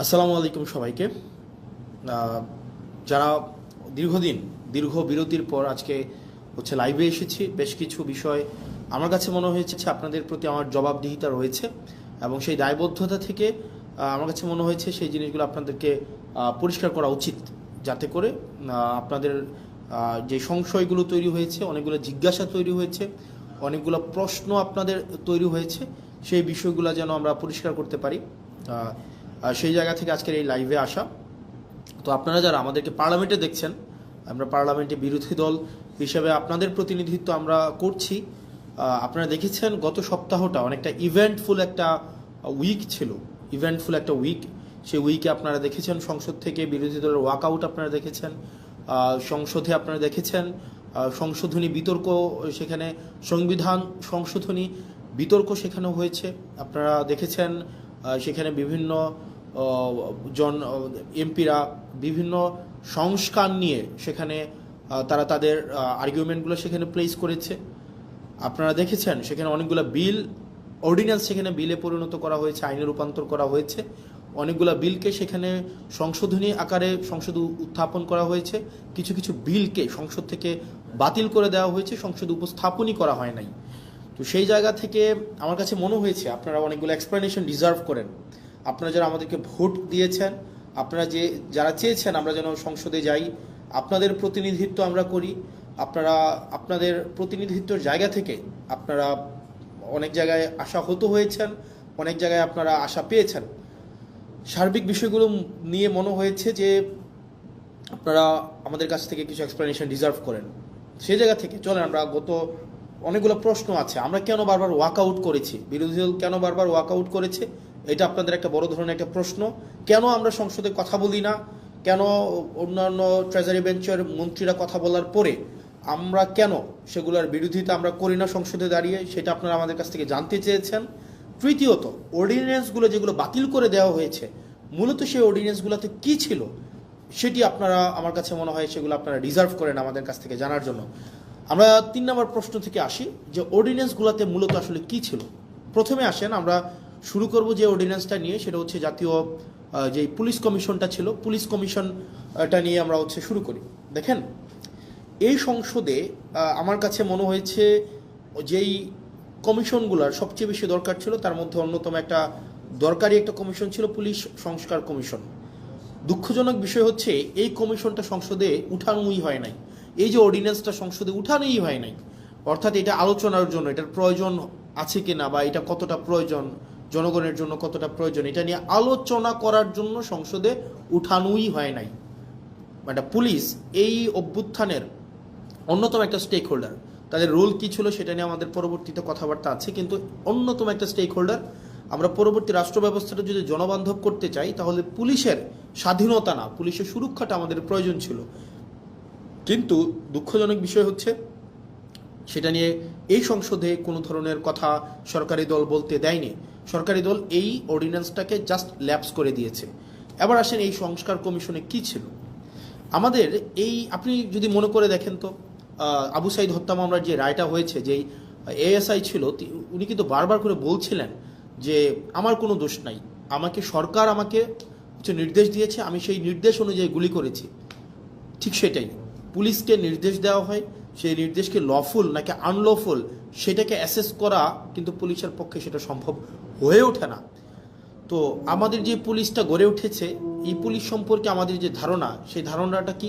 আসসালামু আলাইকুম সবাইকে। যারা দীর্ঘ বিরতির পর আজকে লাইভে এসেছি, বেশ কিছু বিষয় আমার কাছে মনে হয়েছে আপনাদের প্রতি আমার জবাবদিহিতা রয়েছে এবং সেই দায়বদ্ধতা থেকে আমার কাছে মনে হয়েছে সেই জিনিসগুলো আপনাদেরকে পরিষ্কার করা উচিত, যাতে করে আপনাদের যে সংশয়গুলো তৈরি হয়েছে, অনেকগুলো জিজ্ঞাসা তৈরি হয়েছে, অনেকগুলো প্রশ্ন আপনাদের তৈরি হয়েছে, সেই বিষয়গুলো যেন আমরা পরিষ্কার করতে পারি। সেই জায়গা থেকে আজকের এই লাইভে আসা। তো আপনারা যারা আমাদেরকে পার্লামেন্টে দেখছেন, আমরা পার্লামেন্টে বিরোধী দল হিসেবে আপনাদের প্রতিনিধিত্ব আমরা করছি। আপনারা দেখেছেন গত সপ্তাহটা অনেকটা ইভেন্টফুল একটা উইক ছিল, সেই উইকে আপনারা দেখেছেন সংসদ থেকে বিরোধী দলের ওয়াকআউট আপনারা দেখেছেন, সংসদে আপনারা দেখেছেন সংশোধনী বিতর্ক, সেখানে সংবিধান সংশোধনী বিতর্ক সেখানে হয়েছে। আপনারা দেখেছেন সেখানে বিভিন্ন এমপিরা বিভিন্ন সংস্কার নিয়ে সেখানে তারা তাদের আর্গুমেন্টগুলো সেখানে প্লেস করেছে। আপনারা দেখেছেন সেখানে অনেকগুলো অর্ডিন্যান্স সেখানে বিলে পরিণত করা হয়েছে, আইনে রূপান্তর করা হয়েছে। অনেকগুলো বিলকে সেখানে সংশোধনী আকারে সংসদে উত্থাপন করা হয়েছে, কিছু কিছু বিলকে সংসদ থেকে বাতিল করে দেওয়া হয়েছে, সংসদে উপস্থাপনই করা হয় নাই। তো সেই জায়গা থেকে আমার কাছে মনে হয়েছে আপনারা অনেকগুলো এক্সপ্লেনেশন ডিজার্ভ করেন। আপনারা যারা আমাদেরকে ভোট দিয়েছেন, আপনারা যারা চেয়েছেন আমরা যেন সংসদে যাই, আপনাদের প্রতিনিধিত্ব আমরা করি, আপনারা আপনাদের প্রতিনিধিত্বের জায়গা থেকে আপনারা অনেক জায়গায় আশাহত হয়েছেন, অনেক জায়গায় আপনারা আশা পেয়েছেন। সার্বিক বিষয়গুলো নিয়ে মনে হয়েছে যে আপনারা আমাদের কাছ থেকে কিছু এক্সপ্লেনেশন ডিজার্ভ করেন। সেই জায়গা থেকে চলেন, আমরা অনেকগুলো প্রশ্ন আছে, আমরা কেন বারবার ওয়াকআউট করেছি, বিরোধী দল কেন বারবার ওয়াকআউট করেছে, এটা আপনাদের একটা বড় ধরনের একটা প্রশ্ন। কেন আমরা সংসদে কথা বলি না, কেন অন্যান্য ট্রেজারি বেঞ্চের মন্ত্রীরা কথা বলার পরে আমরা কেন সেগুলোর বিরোধিতা আমরা করি না সংসদে দাঁড়িয়ে, সেটা আপনারা আমাদের কাছ থেকে জানতে চেয়েছেন। তৃতীয়ত, অর্ডিন্যান্সগুলো যেগুলো বাতিল করে দেওয়া হয়েছে, মূলত সেই অর্ডিন্যান্সগুলোতে কি ছিল সেটি আপনারা, আমার কাছে মনে হয় সেগুলো আপনারা ডিজার্ভ করেন আমাদের কাছ থেকে জানার জন্য। আমরা 3 নম্বর প্রশ্ন থেকে আসি যে অর্ডিন্যান্সগুলোতে মূলত আসলে কি ছিল। প্রথমে আসেন, আমরা শুরু করব যে অর্ডিন্যান্সটা নিয়ে, সেটা হচ্ছে জাতীয় যে পুলিশ কমিশনটা ছিল, পুলিশ কমিশনটা নিয়ে আমরা শুরু করি। দেখেন, এই সংসদে আমার কাছে মনে হয়েছে যেই কমিশনগুলোর সবচেয়ে বেশি দরকার ছিল তার মধ্যে অন্যতম একটা দরকারি একটা কমিশন ছিল পুলিশ সংস্কার কমিশন। দুঃখজনক বিষয় হচ্ছে এই কমিশনটা সংসদে উঠানোই হয় নাই, এই যে অর্ডিন্যান্সটা সংসদে উঠানোই হয় নাই। অর্থাৎ এটা আলোচনার জন্য এটার প্রয়োজন আছে কিনা, বা এটা কতটা প্রয়োজন, জনগণের জন্য কতটা প্রয়োজন, এটা নিয়ে আলোচনা করার জন্য সংসদে উঠানোই হয় নাই। মানে পুলিশ এই অভ্যুত্থানের অন্যতম একটা স্টেক হোল্ডার, তাদের রোল কী ছিল সেটা নিয়ে আমাদের পরবর্তীতে কথাবার্তা আছে, কিন্তু অন্যতম একটা স্টেক হোল্ডার। আমরা পরবর্তী রাষ্ট্র ব্যবস্থাটা যদি জনবান্ধব করতে চাই, তাহলে পুলিশের স্বাধীনতা না, পুলিশের সুরক্ষাটা আমাদের প্রয়োজন ছিল। কিন্তু দুঃখজনক বিষয় হচ্ছে সেটা নিয়ে এই সংসদে কোনো ধরনের কথা সরকারি দল বলতে দেয়নি। সরকারি দল এই অর্ডিন্যান্সটাকে জাস্ট ল্যাপস করে দিয়েছে। এবার আসেন এই সংস্কার কমিশনে কি ছিল আমাদের। আপনি যদি মনে করে দেখেন তো, আবু সাইদ হত্যা মামলার যে রায়টা হয়েছে, যেই এএসআই ছিল উনি কিন্তু বারবার করে বলছিলেন যে আমার কোনো দোষ নাই, সরকার আমাকে নির্দেশ দিয়েছে, আমি সেই নির্দেশ অনুযায়ী গুলি করেছি। ঠিক সেটাই, পুলিশকে নির্দেশ দেওয়া হয়, সেই নির্দেশকে লফুল নাকি আনলফুল সেটাকে অ্যাসেস করা কিন্তু পুলিশের পক্ষে সেটা সম্ভব হয়ে ওঠে না। তো আমাদের যে পুলিশটা গড়ে উঠেছে, এই পুলিশ সম্পর্কে আমাদের যে ধারণা, সেই ধারণাটা কি,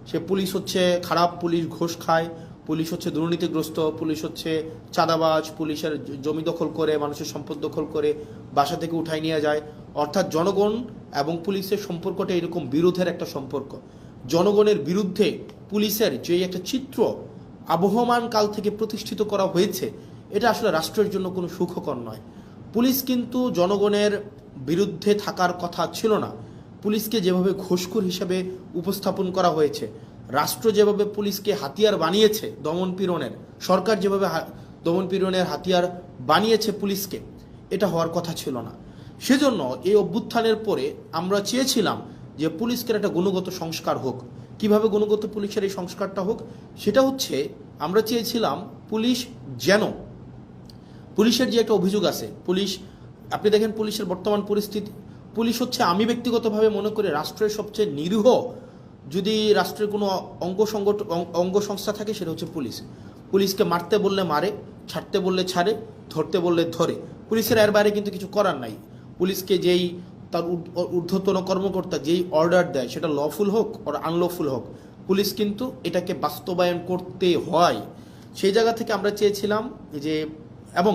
সে পুলিশ হচ্ছে খারাপ, পুলিশ ঘুষ খায়, পুলিশ হচ্ছে দুর্নীতিগ্রস্ত, পুলিশ হচ্ছে চাঁদাবাজ, পুলিশের জমি দখল করে, মানুষের সম্পদ দখল করে বাসা থেকে উঠাই নিয়ে যায়। অর্থাৎ জনগণ এবং পুলিশের সম্পর্কটা এরকম বিরোধের একটা সম্পর্ক। জনগণের বিরুদ্ধে পুলিশের যে একটা চিত্র আবহমান কাল থেকে প্রতিষ্ঠিত করা হয়েছে, এটা আসলে রাষ্ট্রের জন্য কোনো সুখকর নয়। পুলিশ কিন্তু জনগণের বিরুদ্ধে থাকার কথা ছিল না। পুলিশকে যেভাবে ঘুষখোর হিসেবে উপস্থাপন করা হয়েছে, রাষ্ট্র যেভাবে পুলিশকে হাতিয়ার বানিয়েছে দমনপীড়নের, সরকার যেভাবে দমনপীড়নের হাতিয়ার বানিয়েছে পুলিশকে, এটা হওয়ার কথা ছিল না। সেজন্য এই অভ্যুত্থানের পরে আমরা চেয়েছিলাম যে পুলিশকে একটা গুণগত সংস্কার হোক। কিভাবে গুণগত পুলিশের এই সংস্কারটা হোক, সেটা হচ্ছে আমরা চেয়েছিলাম পুলিশের যে একটা অভিযোগ আছে, আপনি দেখেন পুলিশের বর্তমান পরিস্থিতি, পুলিশ হচ্ছে, আমি ব্যক্তিগতভাবে মনে করি রাষ্ট্রের সবচেয়ে নিরীহ যদি রাষ্ট্রের কোনো অঙ্গ সংস্থা থাকে সেটা হচ্ছে পুলিশ। পুলিশকে মারতে বললে মারে, ছাড়তে বললে ছাড়ে, ধরতে বললে ধরে। পুলিশের এর বাইরে কিন্তু কিছু করার নাই। পুলিশকে যেই তার ঊর্ধ্বতন কর্মকর্তা যেই অর্ডার দেয়, সেটা লফুল হোক আর আনলফুল হোক, পুলিশ কিন্তু এটাকে বাস্তবায়ন করতে হয়। সেই জায়গা থেকে আমরা চেয়েছিলাম যে, এবং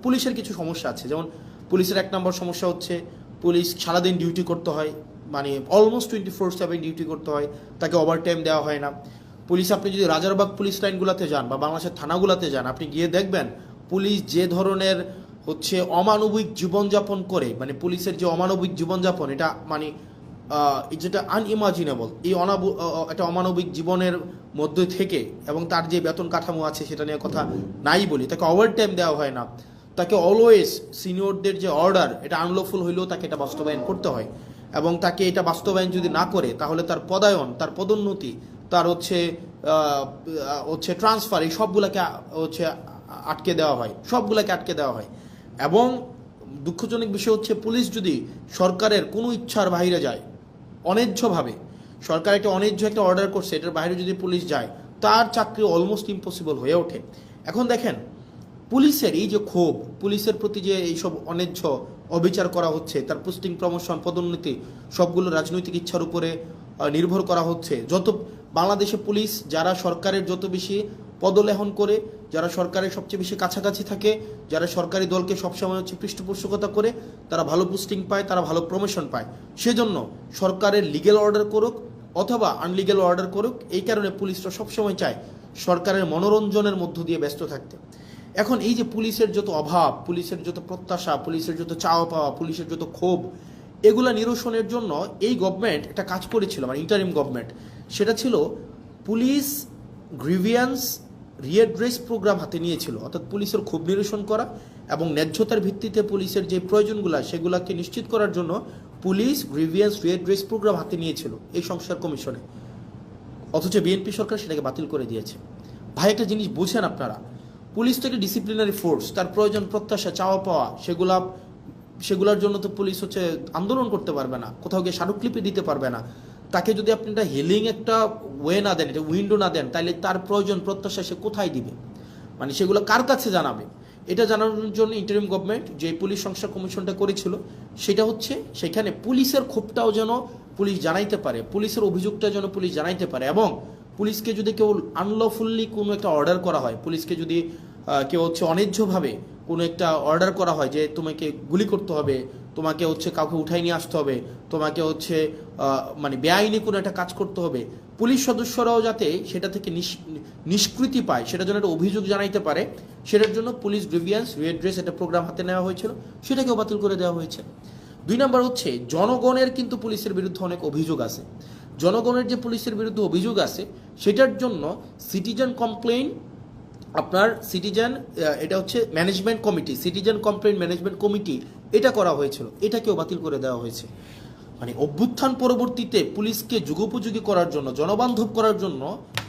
পুলিশের কিছু সমস্যা আছে। যেমন পুলিশের 1 নম্বর সমস্যা হচ্ছে পুলিশ সারাদিন ডিউটি করতে হয়, মানে অলমোস্ট 24/7 ডিউটি করতে হয়, তাকে ওভারটাইম দেওয়া হয় না। পুলিশ, আপনি যদি রাজারবাগ পুলিশ লাইনগুলোতে যান বা বাংলাদেশের থানাগুলোতে যান, আপনি গিয়ে দেখবেন পুলিশ যে ধরনের হচ্ছে অমানবিক জীবনযাপন করে, মানে পুলিশের যে অমানবিক জীবনযাপন, এটা মানে যেটা আনইমাজিনেবল, এই একটা অমানবিক জীবনের মধ্যে থেকে, এবং তার যে বেতন কাঠামো আছে সেটা নিয়ে কথা নাই বলি, তাকে ওভারটাইম দেওয়া হয় না, তাকে অলওয়েজ সিনিয়রদের যে অর্ডার, এটা আনলফুল হইলেও তাকে এটা বাস্তবায়ন করতে হয়, এবং তাকে এটা বাস্তবায়ন যদি না করে তাহলে তার পদায়ন, তার পদোন্নতি, তার হচ্ছে ট্রান্সফার, এই সবগুলোকে হচ্ছে আটকে দেওয়া হয়। এবং দুঃখজনক বিষয় হচ্ছে, পুলিশ যদি সরকারের কোনো ইচ্ছার বাইরে যায়, অন্যায্যভাবে সরকার একটা অন্যায্য একটা অর্ডার করছে, এটার বাইরে যদি পুলিশ যায়, তার চাকরি অলমোস্ট ইম্পসিবল হয়ে ওঠে। এখন দেখেন, পুলিশের এই যে ক্ষোভ, পুলিশের প্রতি যে এইসব অন্যায্য অবিচার করা হচ্ছে, তার পোস্টিং, প্রমোশন, পদোন্নতি সবগুলো রাজনৈতিক ইচ্ছার উপরে নির্ভর করা হচ্ছে। বাংলাদেশে পুলিশ যারা সরকারের যত বেশি পদলেহন করে, যারা সরকারের সবচেয়ে বেশি কাছাকাছি থাকে, যারা সরকারি দলকে সবসময় হচ্ছে পৃষ্ঠপোষকতা করে, তারা ভালো পোস্টিং পায়, তারা ভালো প্রমোশন পায়। সেজন্য সরকারের লিগ্যাল অর্ডার করুক অথবা আনলিগ্যাল অর্ডার করুক, এই কারণে পুলিশরা সবসময় চায় সরকারের মনোরঞ্জনের মধ্য দিয়ে ব্যস্ত থাকতে। এখন এই যে পুলিশের যত অভাব, পুলিশের যত প্রত্যাশা, পুলিশের যত চাওয়া পাওয়া, পুলিশের যত ক্ষোভ, এগুলা নিরসনের জন্য এই গভর্নমেন্ট একটা কাজ করেছিল, মানে ইন্টারিম গভর্নমেন্ট, সেটা ছিল পুলিশ গ্রিভিয়েন্স রিএড্রেস প্রোগ্রাম হাতে নিয়েছিল। অর্থাৎ পুলিশের ক্ষোভ নিরসন করা এবং ন্যায্যতার ভিত্তিতে পুলিশের যে প্রয়োজনগুলো সেগুলোকে নিশ্চিত করার জন্য পুলিশ গ্রিভিয়েন্স রিএড্রেস প্রোগ্রাম হাতে নিয়েছিল এই সংস্কার কমিশনে। অথচ বিএনপি সরকার সেটাকে বাতিল করে দিয়েছে। ভাই, একটা জিনিস বুঝেন আপনারা, পুলিশ তো একটা ডিসিপ্লিনারি ফোর্স, তার প্রয়োজন, প্রত্যাশা, চাওয়া পাওয়া, সেগুলোর জন্য তো পুলিশ হচ্ছে আন্দোলন করতে পারবে না, কোথাও গিয়ে স্মারকলিপি দিতে পারবে না। তাকে যদি আপনি একটা হিলিং একটা ওয়ে না দেন, একটা উইন্ডো না দেন, তাহলে তার প্রয়োজন, প্রত্যাশা সে কোথায় দিবে, মানে সেগুলো কার কাছে জানাবে? এটা জানানোর জন্য ইন্টারিম গভর্নমেন্ট যে পুলিশ সংস্কার কমিশনটা করেছিল, সেটা হচ্ছে সেখানে পুলিশের ক্ষোভটাও যেন পুলিশ জানাইতে পারে, পুলিশের অভিযোগটা যেন পুলিশ জানাইতে পারে। এবং পুলিশকে যদি কেউ আনলফুল্লি কোনো একটা অর্ডার করা হয়, পুলিশকে যদি কেউ হচ্ছে অন্যায্যভাবে কোনো একটা অর্ডার করা হয় যে তোমাকে গুলি করতে হবে, তোমাকে হচ্ছে কাউকে উঠাই নিয়ে আসতে হবে, তোমাকে হচ্ছে মানে বেআইনি কোনো একটা কাজ করতে হবে, পুলিশ সদস্যরাও যাতে সেটা থেকে নিষ্কৃতি পায়, সেটার জন্য একটা অভিযোগ জানাইতে পারে, সেটার জন্য পুলিশ গ্রিভিয়েন্স রিএড্রেস একটা প্রোগ্রাম হাতে নেওয়া হয়েছিল, সেটাকেও বাতিল করে দেওয়া হয়েছে। 2 নম্বর হচ্ছে, জনগণের কিন্তু পুলিশের বিরুদ্ধে অনেক অভিযোগ আছে। জনগণের যে পুলিশের বিরুদ্ধে অভিযোগ আছে, সেটার জন্য সিটিজেন কমপ্লেইন, এটা হচ্ছে management committee, citizen complain management committee, এটা করা হয়েছিল, এটাকেও বাতিল করে দেওয়া হয়েছে। মানে অভ্যুত্থান পরবর্তীতে পুলিশকে যুগোপযোগী করার জন্য, জনবান্ধব করার জন্য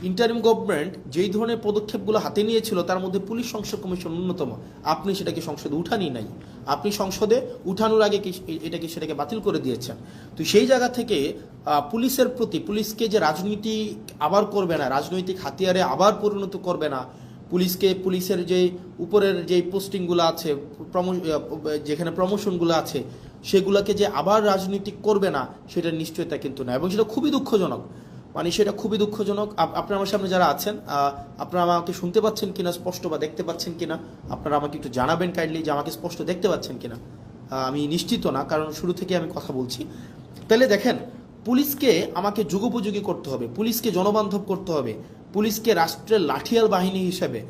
ইন্টারিম গভর্নমেন্ট যেই ধরনের পদক্ষেপগুলো হাতে নিয়েছিল, তার মধ্যে পুলিশ সংস্কার কমিশন অন্যতম। আপনি সেটাকে সংসদে উঠানি নাই, আপনি সংসদে উঠানোর আগে সেটাকে বাতিল করে দিয়েছেন। তো সেই জায়গা থেকে পুলিশের প্রতি, পুলিশকে যে রাজনীতি আবার করবে না, রাজনৈতিক হাতিয়ারে আবার পরিণত করবে না, পুলিশের যে উপরের যে পোস্টিংগুলো আছে, যেখানে প্রমোশনগুলো আছে, সেগুলোকে যে আবার রাজনীতিক করবে না, সেটার নিশ্চয়তা কিন্তু না। এবং সেটা খুবই দুঃখজনক, মানে সেটা খুবই দুঃখজনক। আপনারা আমার সামনে যারা আছেন, আপনারা আমাকে শুনতে পাচ্ছেন কিনা স্পষ্ট, বা দেখতে পাচ্ছেন কিনা, আপনারা আমাকে একটু জানাবেন কাইন্ডলি যে আমাকে স্পষ্ট দেখতে পাচ্ছেন কিনা। আমি নিশ্চিত না, কারণ শুরু থেকে আমি কথা বলছি। তাহলে দেখেন, পুলিশকে আমাকে যুগোপযোগী করতে হবে, পুলিশকে জনবান্ধব করতে হবে, পুলিশকে রাষ্ট্রের লাঠিয়াল বাহিনী হিসেবে,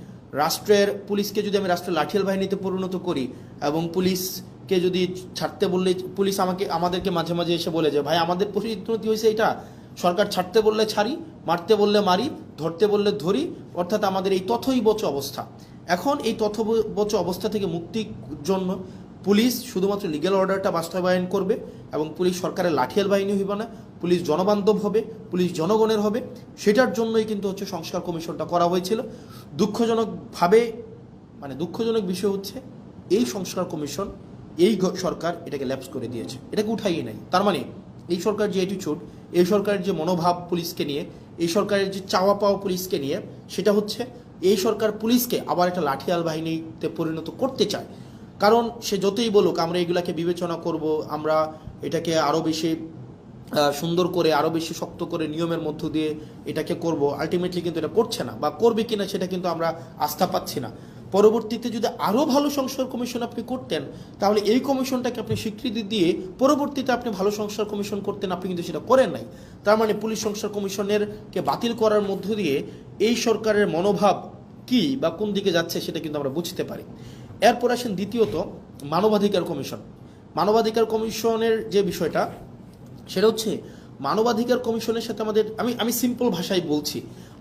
পুলিশকে যদি আমি রাষ্ট্রের লাঠিয়াল বাহিনীতে পরিণত করি, এবং পুলিশকে যদি ছাড়তে বললে, পুলিশ আমাদেরকে মাঝে মাঝে এসে বলে যে ভাই আমাদের পরিণতি হয়েছে এটা, সরকার ছাড়তে বললে ছাড়ি, মারতে বললে মারি, ধরতে বললে ধরি, অর্থাৎ আমাদের এই তথৈবচ অবস্থা। এখন এই তথৈবচ অবস্থা থেকে মুক্তির জন্য পুলিশ শুধুমাত্র লিগ্যাল অর্ডারটা বাস্তবায়ন করবে, এবং পুলিশ সরকারের লাঠিয়াল বাহিনী হইবে না, পুলিশ জনবান্ধব হবে, পুলিশ জনগণের হবে। সেটার জন্যই কিন্তু হচ্ছে সংস্কার কমিশনটা করা হয়েছিল। দুঃখজনক বিষয় হচ্ছে, এই সংস্কার কমিশন এই সরকার এটাকে ল্যাপস করে দিয়েছে, এটাকে উঠাইয়ে নাই। তার মানে এই সরকার যে অ্যাটিটিউড, এই সরকারের যে মনোভাব পুলিশকে নিয়ে, এই সরকারের যে চাওয়া পাওয়া পুলিশকে নিয়ে, সেটা হচ্ছে এই সরকার পুলিশকে আবার একটা লাঠিয়াল বাহিনীতে পরিণত করতে চায়। কারণ সে যতই বলুক আমরা এগুলাকে বিবেচনা করব, আমরা এটাকে আরও বেশি সুন্দর করে, আরও বেশি শক্ত করে নিয়মের মধ্য দিয়ে এটাকে করব, আলটিমেটলি কিন্তু এটা করছে না, বা করবে কিনা সেটা কিন্তু আমরা আস্থা পাচ্ছি না। পরবর্তীতে যদি আরও ভালো সংস্কার কমিশন আপনি করতেন, তাহলে এই কমিশনটাকে আপনি স্বীকৃতি দিয়ে পরবর্তীতে আপনি ভালো সংস্কার কমিশন করতেন, আপনি কিন্তু সেটা করেন নাই। তার মানে পুলিশ সংস্কার কমিশনেরকে বাতিল করার মধ্য দিয়ে এই সরকারের মনোভাব কি বা কোন দিকে যাচ্ছে সেটা কিন্তু আমরা বুঝতে পারি। এরপর আসেন দ্বিতীয়ত মানবাধিকার কমিশন। মানবাধিকার কমিশনের যে বিষয়টা, সেটা হচ্ছে মানবাধিকার কমিশনের সাথে আমাদের, আমি সিম্পল ভাষায় বলছি,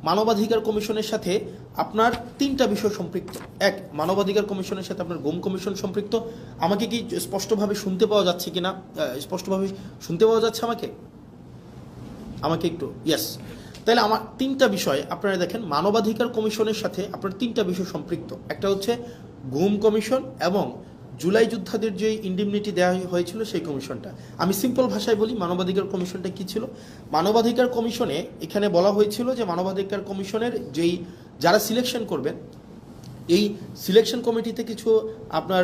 মানবাধিকার কমিশনের সাথে আপনার তিনটা বিষয় সম্পৃক্ত। এক, মানবাধিকার কমিশনের সাথে আপনার গুম কমিশন সম্পৃক্ত। আমাকে কি স্পষ্টভাবে শুনতে পাওয়া যাচ্ছে কিনা? স্পষ্টভাবে শুনতে পাওয়া যাচ্ছে আমাকে একটু? ইয়েস। তাহলে আমার তিনটা বিষয় আপনারা দেখেন, মানবাধিকার কমিশনের সাথে আপনার তিনটা বিষয় সম্পৃক্ত। একটা হচ্ছে গুম কমিশন এবং জুলাই যোদ্ধাদের যে ইন্ডিমনিটি দেওয়া হয়েছিল সেই কমিশনটা। আমি সিম্পল ভাষায় বলি মানবাধিকার কমিশনটা কি ছিল। মানবাধিকার কমিশনে এখানে বলা হয়েছিল যে মানবাধিকার কমিশনের যারা সিলেকশন করবেন, এই সিলেকশন কমিটিতে কিছু আপনার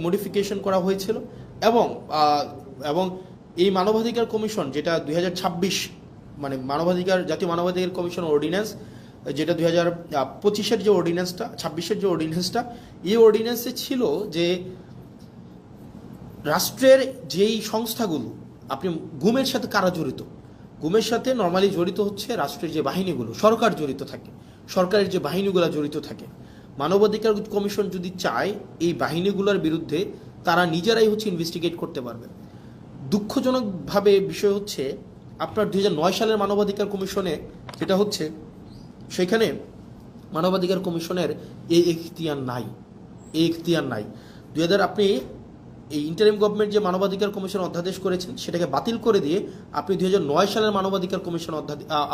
মডিফিকেশন করা হয়েছিল, এবং এই মানবাধিকার কমিশন যেটা 2026 মানে জাতীয় মানবাধিকার কমিশন অর্ডিন্যান্স, যেটা 2025-এর যে অর্ডিন্যান্সটা, 26-এর যে অর্ডিন্যান্সটা, এই অর্ডিন্যান্সে ছিল যে রাষ্ট্রের যেই সংস্থাগুলো, আপনি গুমের সাথে কারা জড়িত, গুমের সাথে নর্মালি জড়িত হচ্ছে রাষ্ট্রের যে বাহিনীগুলো, সরকার জড়িত থাকে, সরকারের যে বাহিনীগুলো জড়িত থাকে। মানবাধিকার কমিশন যদি চায় এই বাহিনীগুলোর বিরুদ্ধে, তারা নিজেরাই হচ্ছে ইনভেস্টিগেট করতে পারবে। দুঃখজনকভাবে বিষয় হচ্ছে আপনার 2009 সালের মানবাধিকার কমিশনে যেটা হচ্ছে, সেখানে মানবাধিকার কমিশনের এই এখতিয়ার নাই। আপনি এই ইন্টারিম গভর্নমেন্ট যে মানবাধিকার কমিশন অধ্যাদেশ করেছেন সেটাকে বাতিল করে দিয়ে আপনি 2009 সালের মানবাধিকার কমিশন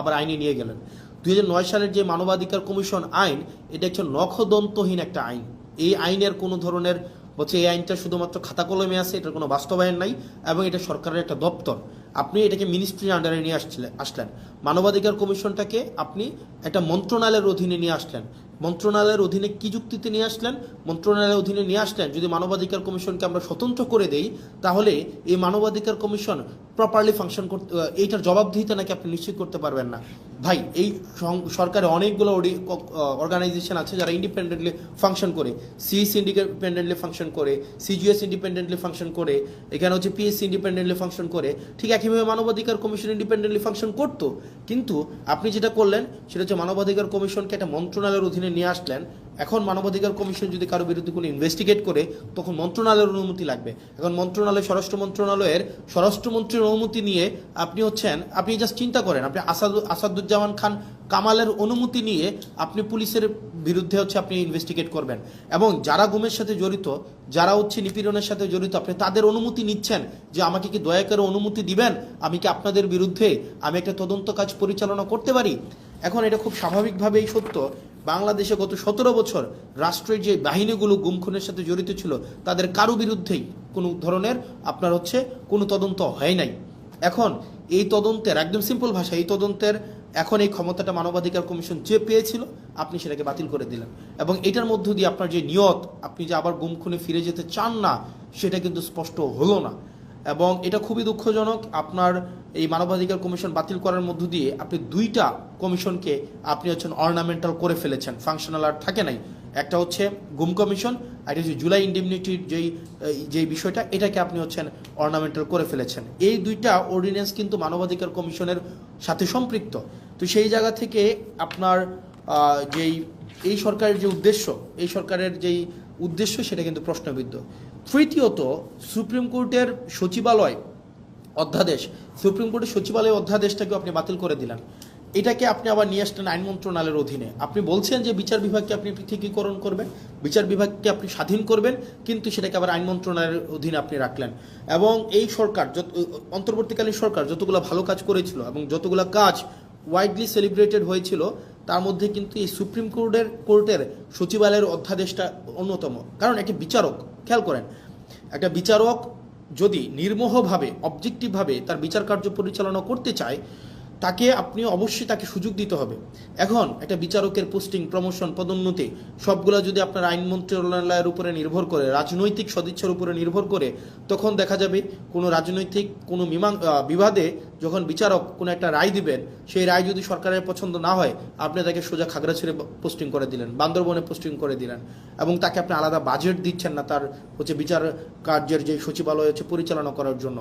আবার আইনে নিয়ে গেলেন। 2009 সালের যে মানবাধিকার কমিশন আইন, এটা হচ্ছে নখদন্তহীন একটা আইন। এই আইনের কোনো ধরনের হচ্ছে, এই আইনটা শুধুমাত্র খাতা কলমে আছে, এটার কোনো বাস্তবায়ন নাই, এবং এটা সরকারের একটা দপ্তর। আপনি এটাকে মিনিস্ট্রির আন্ডারে নিয়ে আসলেন। মানবাধিকার কমিশনটাকে আপনি একটা মন্ত্রণালয়ের অধীনে নিয়ে আসলেন। মন্ত্রণালয়ের অধীনে কি যুক্তিতে নিয়ে আসলেন? মন্ত্রণালয়ের অধীনে নিয়ে আসলেন যদি মানবাধিকার কমিশনকে আমরা স্বতন্ত্র করে দেই, তাহলে এই মানবাধিকার কমিশন প্রপারলি ফাংশন করতে, এইটার জবাবদিহিতা নাকি আপনি নিশ্চিত করতে পারবেন না। ভাই, এই সরকারে অনেকগুলো অর্গানাইজেশন আছে যারা ইন্ডিপেন্ডেন্টলি ফাংশন করে। সিএস ইন্ডিপেন্ডেন্টলি ফাংশন করে, সিজিএস ইন্ডিপেন্ডেন্টলি ফাংশন করে, এখানে হচ্ছে পিএসসি ইন্ডিপেন্ডেন্টলি ফাংশন করে। ঠিক একইভাবে মানবাধিকার কমিশন ইন্ডিপেন্ডেন্টলি ফাংশন করতো, কিন্তু আপনি যেটা করলেন সেটা হচ্ছে মানবাধিকার কমিশনকে একটা মন্ত্রণালয়ের অধীনে নিয়ে আসলেন। এখন মানবাধিকার কমিশন যদি কারো বিরুদ্ধে কোনো ইনভেস্টিগেট করে, তখন মন্ত্রণালয়ের অনুমতি লাগবে। এখন স্বরাষ্ট্র মন্ত্রণালয়ের স্বরাষ্ট্রমন্ত্রীর অনুমতি নিয়ে আপনি জাস্ট চিন্তা করেন, আপনি আসাদুজ্জামান খান কামালের অনুমতি নিয়ে আপনি পুলিশের বিরুদ্ধে হচ্ছে আপনি ইনভেস্টিগেট করবেন, এবং যারা গুমের সাথে জড়িত, যারা হচ্ছে নিপীড়নের সাথে জড়িত, আপনি তাদের অনুমতি নিচ্ছেন যে আমাকে কি দয়া করে অনুমতি দিবেন, আমি কি আপনাদের বিরুদ্ধে আমি একটা তদন্ত কাজ পরিচালনা করতে পারি। এখন এটা খুব স্বাভাবিকভাবেই সত্য, বাংলাদেশে গত 17 বছর রাষ্ট্রের যে বাহিনীগুলো গুম খুনের সাথে জড়িত ছিল, তাদের কারো বিরুদ্ধেই কোনো ধরনের আপনার হচ্ছে কোনো তদন্ত হয় নাই। এখন এই তদন্তের, একদম সিম্পল ভাষা, এই তদন্তের এখন এই ক্ষমতাটা মানবাধিকার কমিশন যে পেয়েছিল, আপনি সেটাকে বাতিল করে দিলেন, এবং এটার মধ্য দিয়ে আপনার যে নিয়ত, আপনি যে আবার গুম খুনে ফিরে যেতে চান না, সেটা কিন্তু স্পষ্ট হলো না। এবং এটা খুবই দুঃখজনক, আপনার এই মানবাধিকার কমিশন বাতিল করার মধ্য দিয়ে আপনি দুইটা কমিশনকে আপনি হচ্ছেন অর্নামেন্টাল করে ফেলেছেন, ফাংশনাল আর থাকে নাই। একটা হচ্ছে গুম কমিশন, আর হচ্ছে জুলাই ইন্ডিমনিটির যেই বিষয়টা, এটাকে আপনি হচ্ছেন অর্নামেন্টাল করে ফেলেছেন। এই দুইটা অর্ডিন্যান্স কিন্তু মানবাধিকার কমিশনের সাথে সম্পৃক্ত। তো সেই জায়গা থেকে আপনার এই সরকারের যে উদ্দেশ্য, সেটা কিন্তু প্রশ্নবিদ্ধ। তৃতীয়ত, সুপ্রিম কোর্টের সচিবালয় অধ্যাদেশটাকে আপনি বাতিল করে দিলেন। এটাকে আপনি আবার নিয়ে আসলেন আইন মন্ত্রণালয়ের অধীনে। আপনি বলছেন যে বিচার বিভাগকে আপনি পৃথকীকরণ করবেন, বিচার বিভাগকে আপনি স্বাধীন করবেন, কিন্তু সেটাকে আবার আইন মন্ত্রণালয়ের অধীনে আপনি রাখলেন। এবং এই সরকার, অন্তর্বর্তীকালীন সরকার যতগুলো ভালো কাজ করেছিল এবং যতগুলো কাজ ওয়াইডলি সেলিব্রেটেড হয়েছিল, তার মধ্যে কিন্তু এই সুপ্রিম কোর্টের সচিবালয়ের অধ্যাদেশটা অন্যতম। কারণ একটি বিচারক, খেয়াল করেন, একটা বিচারক যদি নির্মোহভাবে অবজেক্টিভভাবে তার বিচার কার্য পরিচালনা করতে চায়, তাকে আপনি অবশ্যই তাকে সুযোগ দিতে হবে। এখন একটা বিচারকের পোস্টিং, প্রমোশন, পদোন্নতি সবগুলো যদি আপনার আইন মন্ত্রণালয়ের উপরে নির্ভর করে, রাজনৈতিক সদিচ্ছার উপরে নির্ভর করে, তখন দেখা যাবে কোনো রাজনৈতিক কোনো বিবাদে যখন বিচারক কোনো একটা রায় দিবেন, সেই রায় যদি সরকারের পছন্দ না হয়, আপনি তাকে সোজা খাগড়াছড়ি পোস্টিং করে দিলেন, বান্দরবনে পোস্টিং করে দিলেন, এবং তাকে আপনি আলাদা বাজেট দিচ্ছেন না তার বিচার কার্যের যে সচিবালয় পরিচালনা করার জন্য।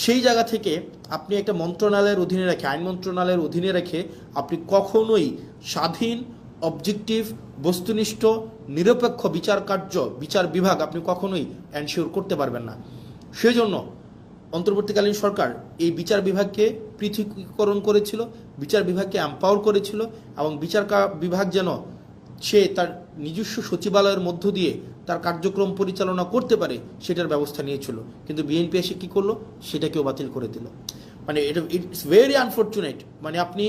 সেই জায়গা থেকে আপনি একটা মন্ত্রণালয়ের অধীনে রেখে, আইন মন্ত্রণালয়ের অধীনে রেখে আপনি কখনোই স্বাধীন, অবজেক্টিভ, বস্তুনিষ্ঠ, নিরপেক্ষ বিচার কার্য, বিচার বিভাগ আপনি কখনোই এনশিওর করতে পারবেন না। সেজন্য অন্তর্বর্তীকালীন সরকার এই বিচার বিভাগকে পৃথকীকরণ করেছিল, বিচার বিভাগকে এম্পাওয়ার করেছিল, এবং বিচার বিভাগ যেন সে তার নিজস্ব সচিবালয়ের মধ্য দিয়ে তার কার্যক্রম পরিচালনা করতে পারে সেটার ব্যবস্থা নিয়েছিল। কিন্তু বিএনপি এসে কী করলো, সেটাকেও বাতিল করে দিল। মানে এটা ইটস ভেরি আনফর্চুনেট। মানে আপনি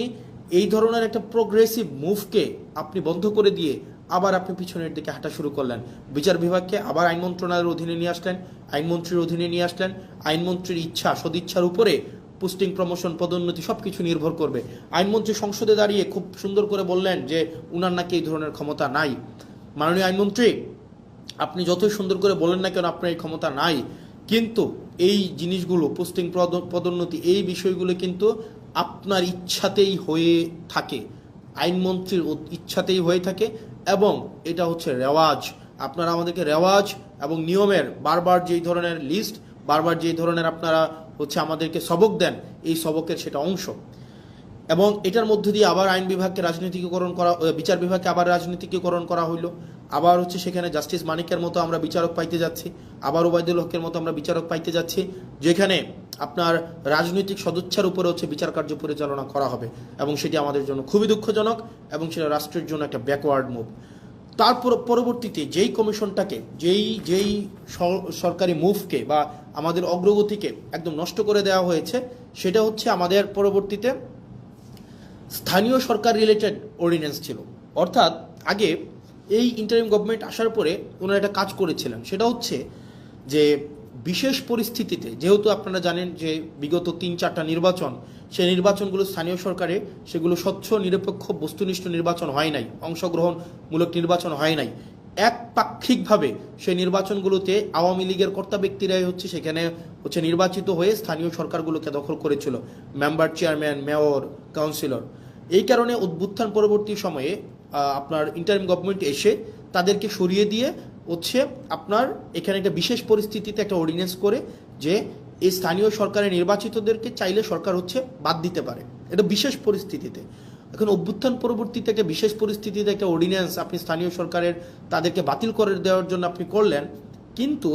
এই ধরনের একটা প্রোগ্রেসিভ মুভকে আপনি বন্ধ করে দিয়ে আবার আপনি পিছনের দিকে হাঁটা শুরু করলেন। বিচার বিভাগকে আবার আইন মন্ত্রণালয়ের অধীনে নিয়ে আসলেন, আইনমন্ত্রীর অধীনে নিয়ে আসলেন। আইনমন্ত্রীর ইচ্ছা, সদিচ্ছার উপরে পোস্টিং, প্রমোশন, পদোন্নতি সব কিছু নির্ভর করবে। আইনমন্ত্রী সংসদে দাঁড়িয়ে খুব সুন্দর করে বললেন যে উনার নাকি এই ধরনের ক্ষমতা নাই। মাননীয় আইনমন্ত্রী, আপনি যতই সুন্দর করে বলেন না কেন আপনার এই ক্ষমতা নাই, কিন্তু এই জিনিসগুলো, পোস্টিং, পদোন্নতি, এই বিষয়গুলো কিন্তু আপনার ইচ্ছাতেই হয়ে থাকে, আইনমন্ত্রীর ইচ্ছাতেই হয়ে থাকে, এবং এটা হচ্ছে রেওয়াজ। আপনারা আমাদেরকে রেওয়াজ এবং নিয়মের বারবার যেই ধরনের লিস্ট, বারবার যেই ধরনের আপনারা আমাদেরকে সবক দেন, এই সবকের সেটা অংশ। এবং এটার মধ্য দিয়ে আবার আইন বিভাগকে রাজনীতিকরণ করা, বিচার বিভাগকে আবার রাজনীতিকরণ করা হইল। আবার সেখানে জাস্টিস মানিকের মতো আমরা বিচারক পাইতে যাচ্ছি, আবার ওবায়দুল হকের মতো আমরা বিচারক পাইতে যাচ্ছি, যেখানে আপনার রাজনৈতিক সদিচ্ছার উপরে বিচার কার্য পরিচালনা করা হবে, এবং সেটি আমাদের জন্য খুবই দুঃখজনক, এবং সেটা রাষ্ট্রের জন্য একটা ব্যাকওয়ার্ড মুভ। তারপর পরবর্তীতে যেই কমিশনটাকে, যেই সরকারি মুভকে বা আমাদের অগ্রগতিকে একদম নষ্ট করে দেওয়া হয়েছে, সেটা আমাদের পরবর্তীতে স্থানীয় সরকার রিলেটেড অর্ডিন্যান্স ছিল। অর্থাৎ আগে এই ইন্টারিম গভর্নমেন্ট আসার পরে ওনারা একটা কাজ করেছিলেন, সেটা যে বিশেষ পরিস্থিতিতে, যেহেতু আপনারা জানেন যে বিগত 3-4টা নির্বাচন, সেই নির্বাচনগুলো স্থানীয় সরকারে সেগুলো স্বচ্ছ, নিরপেক্ষ, বস্তুনিষ্ঠ নির্বাচন হয় নাই, অংশগ্রহণমূলক নির্বাচন হয় নাই। একপাক্ষিকভাবে সেই নির্বাচনগুলোতে আওয়ামী লীগের কর্তা ব্যক্তিরাই সেখানে নির্বাচিত হয়ে স্থানীয় সরকারগুলোকে দখল করেছিল, মেম্বার, চেয়ারম্যান, মেয়র, কাউন্সিলর। এই কারণে অভ্যুত্থান পরবর্তী সময়ে আপনার ইন্টারিম গভর্নমেন্ট এসে তাদেরকে সরিয়ে দিয়ে আপনার এখানে একটা বিশেষ পরিস্থিতিতে একটা অর্ডিন্যান্স করে যে এই স্থানীয় সরকারের নির্বাচিতদেরকে চাইলে সরকার বাদ দিতে পারে, এটা বিশেষ পরিস্থিতিতে। এখন অভ্যুত্থান পরবর্তীতে একটা বিশেষ পরিস্থিতিতে একটা অর্ডিন্যান্স আপনি স্থানীয় সরকারের তাদেরকে বাতিল করে দেওয়ার জন্য আপনি করলেন, কিন্তু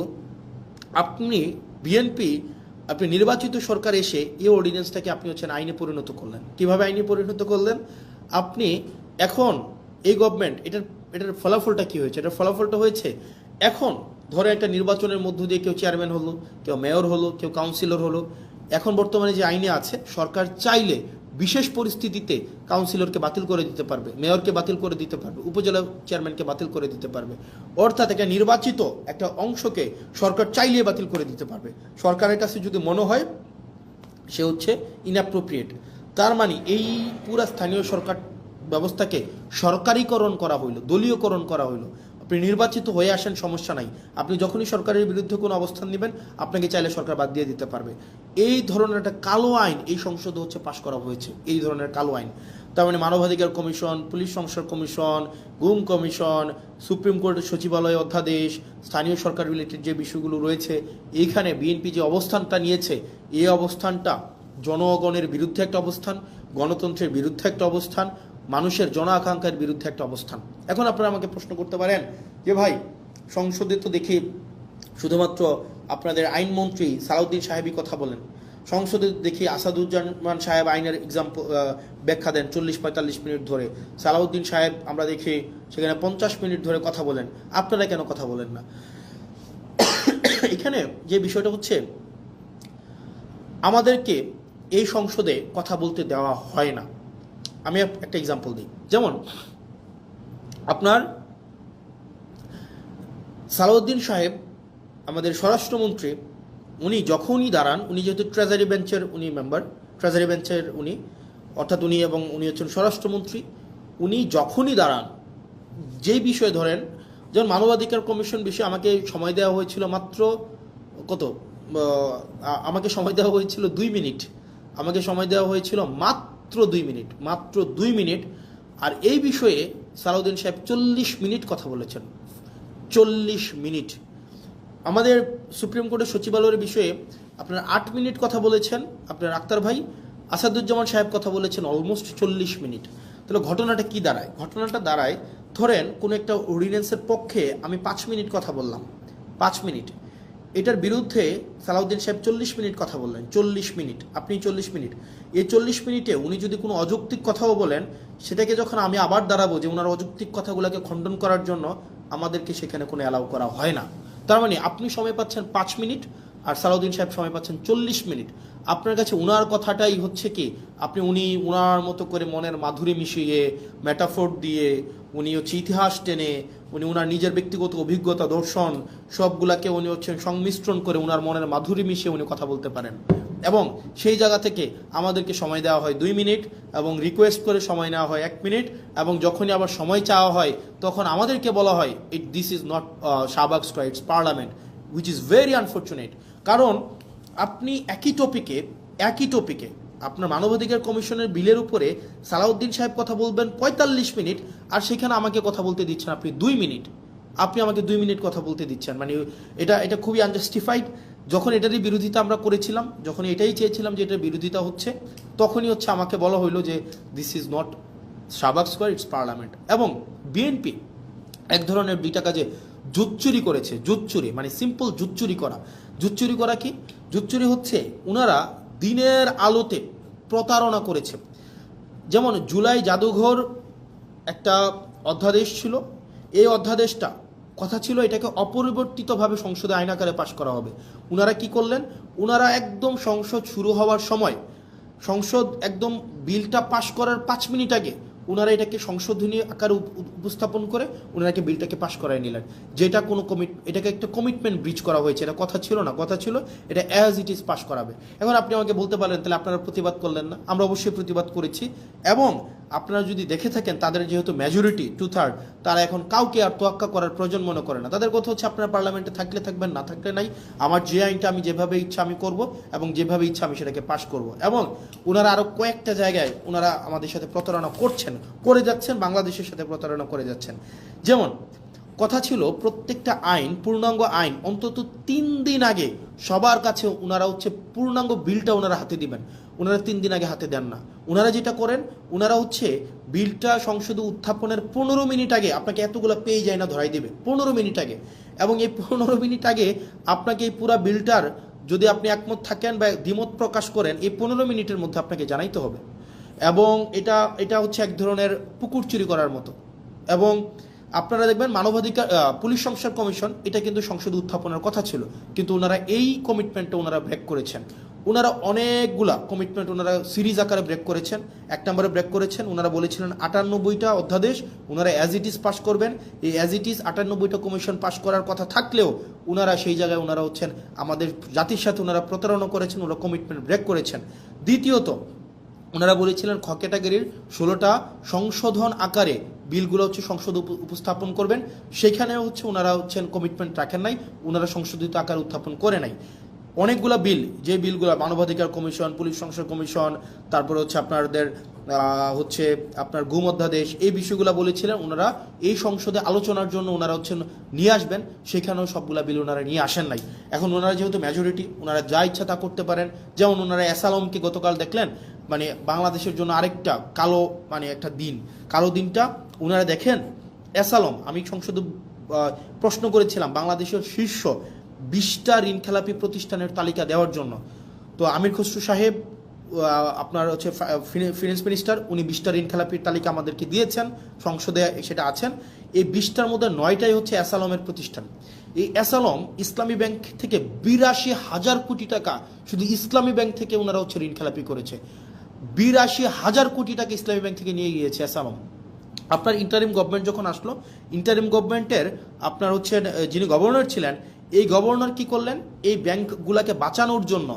আপনি বিএনপি, আপনি নির্বাচিত সরকার এসে এই অর্ডিন্যান্সটাকে আপনি আইনে পরিণত করলেন। কিভাবে আইনে পরিণত করলেন? আপনি এখন এই গভর্নমেন্ট, এটার ফলাফলটা কি হয়েছে? এটার ফলাফলটা হয়েছে, এখন ধরে একটা নির্বাচনের মধ্য দিয়ে কেউ চেয়ারম্যান হলো, কেউ মেয়র হলো, কেউ কাউন্সিলর হলো। এখন বর্তমানে যে আইনে আছে, সরকার চাইলে বিশেষ পরিস্থিতিতে কাউন্সিলরকে বাতিল করে দিতে পারবে, মেয়রকে বাতিল করে দিতে পারবে, উপজেলা চেয়ারম্যানকে বাতিল করে দিতে পারবে। অর্থাৎ একটা নির্বাচিত একটা অংশকে সরকার চাইলে বাতিল করে দিতে পারবে, সরকারের কাছে যদি মনে হয় সে ইনঅ্যাপ্রোপ্রিয়েট। তার মানে এই পুরা স্থানীয় সরকার ব্যবস্থাকে সরকারিকরণ করা হইল, দলীয়করণ করা হইল। আপনি নির্বাচিত হয়ে আসেন, সমস্যা নাই, আপনি যখনই সরকারের বিরুদ্ধে কোনো অবস্থান নেবেন, আপনাকে চাইলে সরকার বাদ দিয়ে দিতে পারবে। এই ধরনের একটা কালো আইন এই সংসদে পাশ করা হয়েছে, এই ধরনের কালো আইন। তার মানে মানবাধিকার কমিশন, পুলিশ সংস্কার কমিশন, গুম কমিশন, সুপ্রিম কোর্টের সচিবালয় অধ্যাদেশ, স্থানীয় সরকার রিলেটেড যে বিষয়গুলো রয়েছে, এইখানে বিএনপি যে অবস্থানটা নিয়েছে, এই অবস্থানটা জনগণের বিরুদ্ধে একটা অবস্থান, গণতন্ত্রের বিরুদ্ধে একটা অবস্থান, মানুষের জন আকাঙ্ক্ষার বিরুদ্ধে একটা অবস্থান। এখন আপনারা আমাকে প্রশ্ন করতে পারেন যে ভাই, সংসদে তো দেখি শুধুমাত্র আপনাদের আইনমন্ত্রী সালাউদ্দিন সাহেবই কথা বলেন, সংসদে দেখি আসাদুজ্জামান সাহেব আইনের ব্যাখ্যা দেন 40-45 মিনিট ধরে, সালাউদ্দিন সাহেব আমরা দেখি সেখানে 50 মিনিট ধরে কথা বলেন, আপনারা কেন কথা বলেন না? এখানে যে বিষয়টা আমাদেরকে এই সংসদে কথা বলতে দেওয়া হয় না। আমি একটা এক্সাম্পল দিই, যেমন আপনার সালাউদ্দিন সাহেব আমাদের স্বরাষ্ট্রমন্ত্রী উনি যখনই দাঁড়ান, উনি যেহেতু ট্রেজারি বেঞ্চের উনি মেম্বার, ট্রেজারি বেঞ্চের উনি, অর্থাৎ উনি এবং উনি হচ্ছেন স্বরাষ্ট্রমন্ত্রী, উনি যখনই দাঁড়ান যেই বিষয়ে ধরেন, যেমন মানবাধিকার কমিশন বিষয়ে আমাকে সময় দেওয়া হয়েছিল মাত্র কত, আমাকে সময় দেওয়া হয়েছিল 2 মিনিট, আমাকে সময় দেওয়া হয়েছিল মাত্র 2 মিনিট, মাত্র 2 মিনিট। আর এই বিষয়ে সালাউদ্দিন সাহেব 40 মিনিট কথা বলেছেন, 40 মিনিট। আমাদের সুপ্রিম কোর্টের সচিবালয়ের বিষয়ে আপনার 8 মিনিট কথা বলেছেন আপনার আক্তার ভাই, আসাদুজ্জামান সাহেব কথা বলেছেন অলমোস্ট 40 মিনিট। তাহলে ঘটনাটা কি দাঁড়ায়? ঘটনাটা দাঁড়ায়, ধরেন কোনো একটা অর্ডিন্যান্সের পক্ষে আমি 5 মিনিট কথা বললাম, 5 মিনিট, এটার বিরুদ্ধে সালাউদ্দিন সাহেব 40 মিনিট কথা বললেন, 40 মিনিট, আপনি 40 মিনিট। এই 40 মিনিটে উনি যদি কোনো অযৌক্তিক কথাও বলেন, সেটাকে যখন আমি আবার দাঁড়াবো যে ওনার অযৌক্তিক কথাগুলোকে খণ্ডন করার জন্য, আমাদেরকে সেখানে কোনো অ্যালাউ করা হয় না। তার মানে আপনি সময় পাচ্ছেন 5 মিনিট আর সালাউদ্দিন সাহেব সময় পাচ্ছেন 40 মিনিট। আপনার কাছে উনার কথাটাই হচ্ছে কি, আপনি উনার মতো করে মনের মাধুরী মিশিয়ে, মেটাফোর দিয়ে, উনি হচ্ছে ইতিহাস টেনে, উনি উনার নিজের ব্যক্তিগত অভিজ্ঞতা, দর্শন সবগুলাকে উনি হচ্ছেন সংমিশ্রণ করে উনার মনের মাধুরী মিশিয়ে উনি কথা বলতে পারেন। এবং সেই জায়গা থেকে আমাদেরকে সময় দেওয়া হয় 2 মিনিট এবং রিকোয়েস্ট করে সময় নেওয়া হয় 1 মিনিট, এবং যখনই আবার সময় চাওয়া হয় তখন আমাদেরকে বলা হয় this is not Shahbag square, it's parliament, which is very unfortunate. কারণ আপনি একই টপিকে আপনার মানবাধিকার কমিশনের বিলের উপরে সালাউদ্দিন সাহেব কথা বলবেন 45 মিনিট, আর সেখানে আমাকে কথা বলতে দিচ্ছেন আপনি 2 মিনিট, আপনি আমাকে 2 মিনিট কথা বলতে দিচ্ছেন। মানে এটা খুবই আনজাস্টিফাইড। যখন এটারই বিরোধিতা আমরা করেছিলাম, যখন এটাই চেয়েছিলাম যে এটার বিরোধিতা হচ্ছে, তখনই হচ্ছে আমাকে বলা হইলো যে this is not Shahbag square, it's parliament. এবং বিএনপি এক ধরনের 2টা কাজে জুচ্চুরি করেছে, জুচ্চুরি মানে সিম্পল জুচ্চুরি করা। জুচ্চুরি করা কি? জুচ্চুরি হচ্ছে ওনারা দিনের আলোতে প্রতারণা করেছে। যেমন জুলাই জাদুঘর একটা অধ্যাদেশ ছিল, এই অধ্যাদেশটা কথা ছিল এটাকে অপরিবর্তিতভাবে সংসদে আইন আকারে পাশ করা হবে। ওনারা কি করলেন? ওনারা একদম সংসদ শুরু হওয়ার সময়, সংসদ একদম বিলটা পাশ করার 5 মিনিট আগে ওনারা এটাকে সংশোধনী আকারে উপস্থাপন করে ওনারাকে বিলটাকে পাশ করায় নিলেন, যেটা কোনো এটাকে একটা কমিটমেন্ট ব্রিচ করা হয়েছে। এটা কথা ছিল না, কথা ছিল এটা অ্যাজ ইট ইজ পাশ করাবে। এখন আপনি আমাকে বলতে পারেন তাহলে আপনারা প্রতিবাদ করলেন না? আমরা অবশ্যই প্রতিবাদ করেছি, এবং আপনারা যদি দেখে থাকেন তাদের যেহেতু মেজরিটি 2/3, তারা এখন কাউকে আর তোয়াক্কা করার প্রয়োজন মনে করে না। তাদের কথা হচ্ছে আপনারা পার্লামেন্টে থাকলে থাকবেন, না থাকলে নাই, আমার যে আইনটা আমি যেভাবে ইচ্ছা আমি করব এবং যেভাবে ইচ্ছা আমি সেটাকে পাশ করব। এবং ওনারা আরও কয়েকটা জায়গায় ওনারা আমাদের সাথে প্রতারণা করে যাচ্ছেন, বাংলাদেশের সাথে প্রতারণা করে যাচ্ছেন। যেমন কথা ছিল প্রত্যেকটা আইন, পূর্ণাঙ্গ আইন অন্তত 3 দিন আগে সবার কাছে ওনারা হচ্ছে পূর্ণাঙ্গ বিলটা ওনারা হাতে দিবেন। ওনারা 3 দিন আগে হাতে দেন না। ওনারা যেটা করেন, ওনারা হচ্ছে বিলটা সংসদে উত্থাপনের 15 মিনিট আগে আপনাকে এতগুলো পেয়ে যায় না ধরাই দেবে, 15 মিনিট আগে। এবং এই 15 মিনিট আগে আপনাকে এই পুরো বিলটার যদি আপনি একমত থাকেন বা দ্বিমত প্রকাশ করেন, এই 15 মিনিটের মধ্যে আপনাকে জানাইতে হবে। এবং এটা হচ্ছে এক ধরনের পুকুর চুরি করার মতো। এবং আপনারা দেখবেন মানবাধিকার পুলিশ সংস্কার কমিশন, এটা কিন্তু সংসদে উত্থাপনের কথা ছিল, কিন্তু ওনারা এই কমিটমেন্টটা ওনারা ব্রেক করেছেন। ওনারা অনেকগুলা কমিটমেন্ট ওনারা সিরিজ আকারে ব্রেক করেছেন। 1 নম্বরে ব্রেক করেছেন, ওনারা বলেছিলেন 98টা অধ্যাদেশ ওনারা অ্যাজ ইট ইজ পাস করবেন। এই অ্যাজ ইট ইজ 98টা কমিশন পাস করার কথা থাকলেও ওনারা সেই জায়গায় ওনারা হচ্ছেন আমাদের জাতির সাথে ওনারা প্রতারণা করেছেন, ওনারা কমিটমেন্ট ব্রেক করেছেন। দ্বিতীয়ত ওনারা বলেছিলেন খ ক্যাটাগরির 16টা সংশোধন আকারে বিলগুলো হচ্ছে সংসদ উপস্থাপন করবেন, সেখানেও হচ্ছে ওনারা হচ্ছেন কমিটমেন্ট রাখেন নাই, ওনারা সংশোধিত আকারে উত্থাপন করে নাই। অনেকগুলো বিল, যে বিলগুলো মানবাধিকার কমিশন, পুলিশ সংস্কার কমিশন, তারপরে হচ্ছে আপনার গুম অধ্যাদেশ, এই বিষয়গুলো বলেছিলেন ওনারা এই সংসদে আলোচনার জন্য ওনারা হচ্ছেন নিয়ে আসবেন, সেখানেও সবগুলা বিল ওনারা নিয়ে আসেন নাই। এখন ওনারা যেহেতু মেজরিটি, ওনারা যা ইচ্ছা তা করতে পারেন। যেমন ওনারা অ্যাসালমকে গতকাল দেখলেন, মানে বাংলাদেশের জন্য আরেকটা কালো, মানে একটা দিন, কালো দিনটা ওনারা দেখেন। অ্যাসালম, আমি সংসদে প্রশ্ন করেছিলাম বাংলাদেশের শীর্ষ 20টা ঋণখেলাপি প্রতিষ্ঠানের তালিকা দেওয়ার জন্য। তো আমির খসরু সাহেব আপনার হচ্ছে ফিনান্স মিনিস্টার, উনি 20টা ঋণখেলাপির তালিকা আমাদেরকে দিয়েছেন, সংসদে সেটা আছেন। এই 20টার মধ্যে 9টাই হচ্ছে অ্যাসালমের প্রতিষ্ঠান। এই অ্যাসালম ইসলামী ব্যাংক থেকে 82,000 কোটি টাকা শুধু ইসলামী ব্যাংক থেকে ওনারা হচ্ছে ঋণখেলাপি করেছে। 82,000 কোটি টাকা ইসলামী ব্যাংক থেকে নিয়ে গিয়েছে অ্যাসালম। আপনার ইন্টারিম গভর্নমেন্ট যখন আসলো, ইন্টারিম গভর্নমেন্টের আপনার হচ্ছে যিনি গভর্নর ছিলেন, এই গভর্নর কি করলেন, এই ব্যাংকগুলোকে বাঁচানোর জন্য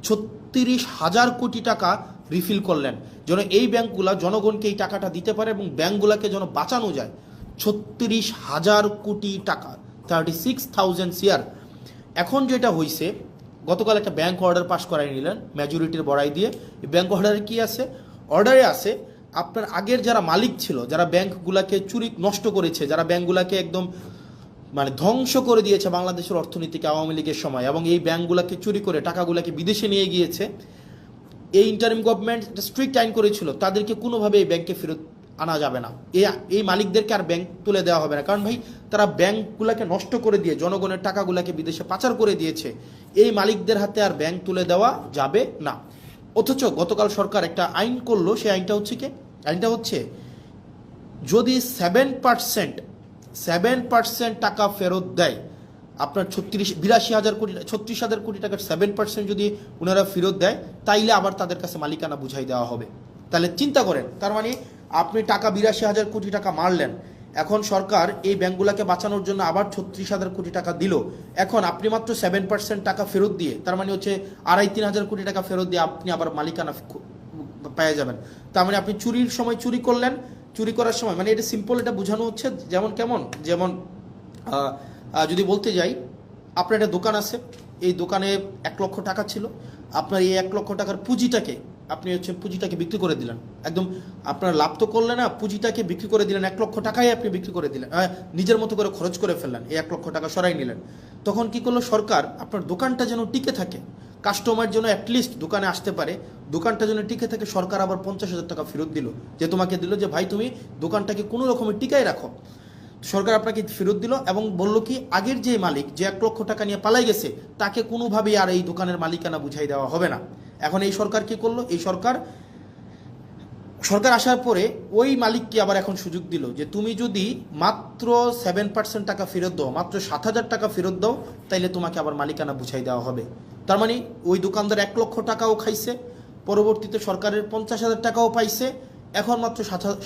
36,000 কোটি টাকা রিফিল করলেন, যেন এই ব্যাংকগুলো জনগণকে এই টাকাটা দিতে পারে এবং ব্যাংকগুলোকে যেন বাঁচানো যায়। 36,000 কোটি টাকা, 36,000 CR। এখন যেটা হয়েছে, গতকাল একটা ব্যাংক অর্ডার পাস করাই নিলেন মেজরিটির বড়াই দিয়ে। এই ব্যাংক অর্ডারে কি আছে? অর্ডারে আছে আপনার আগের যারা মালিক ছিল, যারা ব্যাংকগুলোকে চুরি নষ্ট করেছে, যারা ব্যাংকগুলোকে একদম মানে ধ্বংস করে দিয়েছে বাংলাদেশের অর্থনীতিকে আওয়ামী লীগের সময়, এবং এই ব্যাংকগুলোকে চুরি করে টাকাগুলোকে বিদেশে নিয়ে গিয়েছে, এই ইন্টারিম গভর্নমেন্ট একটা স্ট্রিক্ট আইন করেছিল তাদেরকে কোনোভাবে এই ব্যাংকে ফেরত আনা যাবে না, এই মালিকদেরকে আর ব্যাংক তুলে দেওয়া হবে না। কারণ ভাই তারা ব্যাংকগুলোকে নষ্ট করে দিয়ে জনগণের টাকাগুলোকে বিদেশে পাচার করে দিয়েছে, এই মালিকদের হাতে আর ব্যাংক তুলে দেওয়া যাবে না। অথচ গতকাল সরকার একটা আইন করলো, সেই আইনটা হচ্ছে কি? আইনটা হচ্ছে যদি 7% টাকা ফেরত দেয়, আপনার 36,000 কোটি টাকার 7% যদি ওনারা ফেরত দেয়, তাইলে আবার তাদের কাছে মালিকানা বুঝাই দেওয়া হবে। তাহলে চিন্তা করেন, তার মানে আপনি টাকা 82,000 কোটি টাকা মারলেন, এখন সরকার এই ব্যাংকগুলোকে বাঁচানোর জন্য আবার 36,000 কোটি টাকা দিল, এখন আপনি মাত্র 7% টাকা ফেরত দিয়ে, তার মানে হচ্ছে 2,500-3,000 কোটি টাকা ফেরত দিয়ে আপনি আবার মালিকানা পেয়ে যাবেন। তার মানে আপনি চুরির সময় চুরি করলেন, চুরি করার সময়, মানে এটা সিম্পল, এটা বোঝানো হচ্ছে যেমন যদি বলতে যাই, আপনার একটা দোকান আছে, এই দোকানে 1 লক্ষ টাকা ছিল, আপনার এই 1 লক্ষ টাকার পুঁজিটাকে পুঁজিটাকে বিক্রি করে দিলেন, একদম আপনার লাভ তো করলেন না, পুঁজিটাকে বিক্রি করে দিলেন, 1 লক্ষ টাকাই আপনি বিক্রি করে দিলেন, নিজের মতো করে খরচ করে ফেললেন, এই 1 লক্ষ টাকা সরাই নিলেন। তখন কি করলো সরকার, আপনার দোকানটা যেন টিকে থাকে, কাস্টমার যেন অ্যাটলিস্ট দোকানে আসতে পারে, দোকানটা যেন টিকে থাকে, সরকার আবার 50,000 টাকা ফেরত দিল, যে তোমাকে দিল যে ভাই তুমি দোকানটাকে কোনো রকমের টিকায় রাখো। সরকার আপনাকে ফেরত দিল এবং বলল কি, আগের যে মালিক যে 1 লক্ষ টাকা নিয়ে পালাই গেছে, তাকে কোনোভাবেই আর এই দোকানের মালিকানা বুঝাই দেওয়া হবে না। এখন এই সরকার কি করলো, এই সরকার আসার পরে ওই মালিককে আবার এখন সুযোগ দিল যে তুমি যদি মাত্র 7% টাকা ফেরত দাও, মাত্র 7,000 টাকা ফেরত দাও, তাইলে তোমাকে আবার মালিকানা বুঝাই দেওয়া হবে। তার মানে ওই দোকানদার 1 লক্ষ টাকাও খাইছে, পরবর্তীতে সরকারের 50,000 টাকাও পাইছে, এখন মাত্র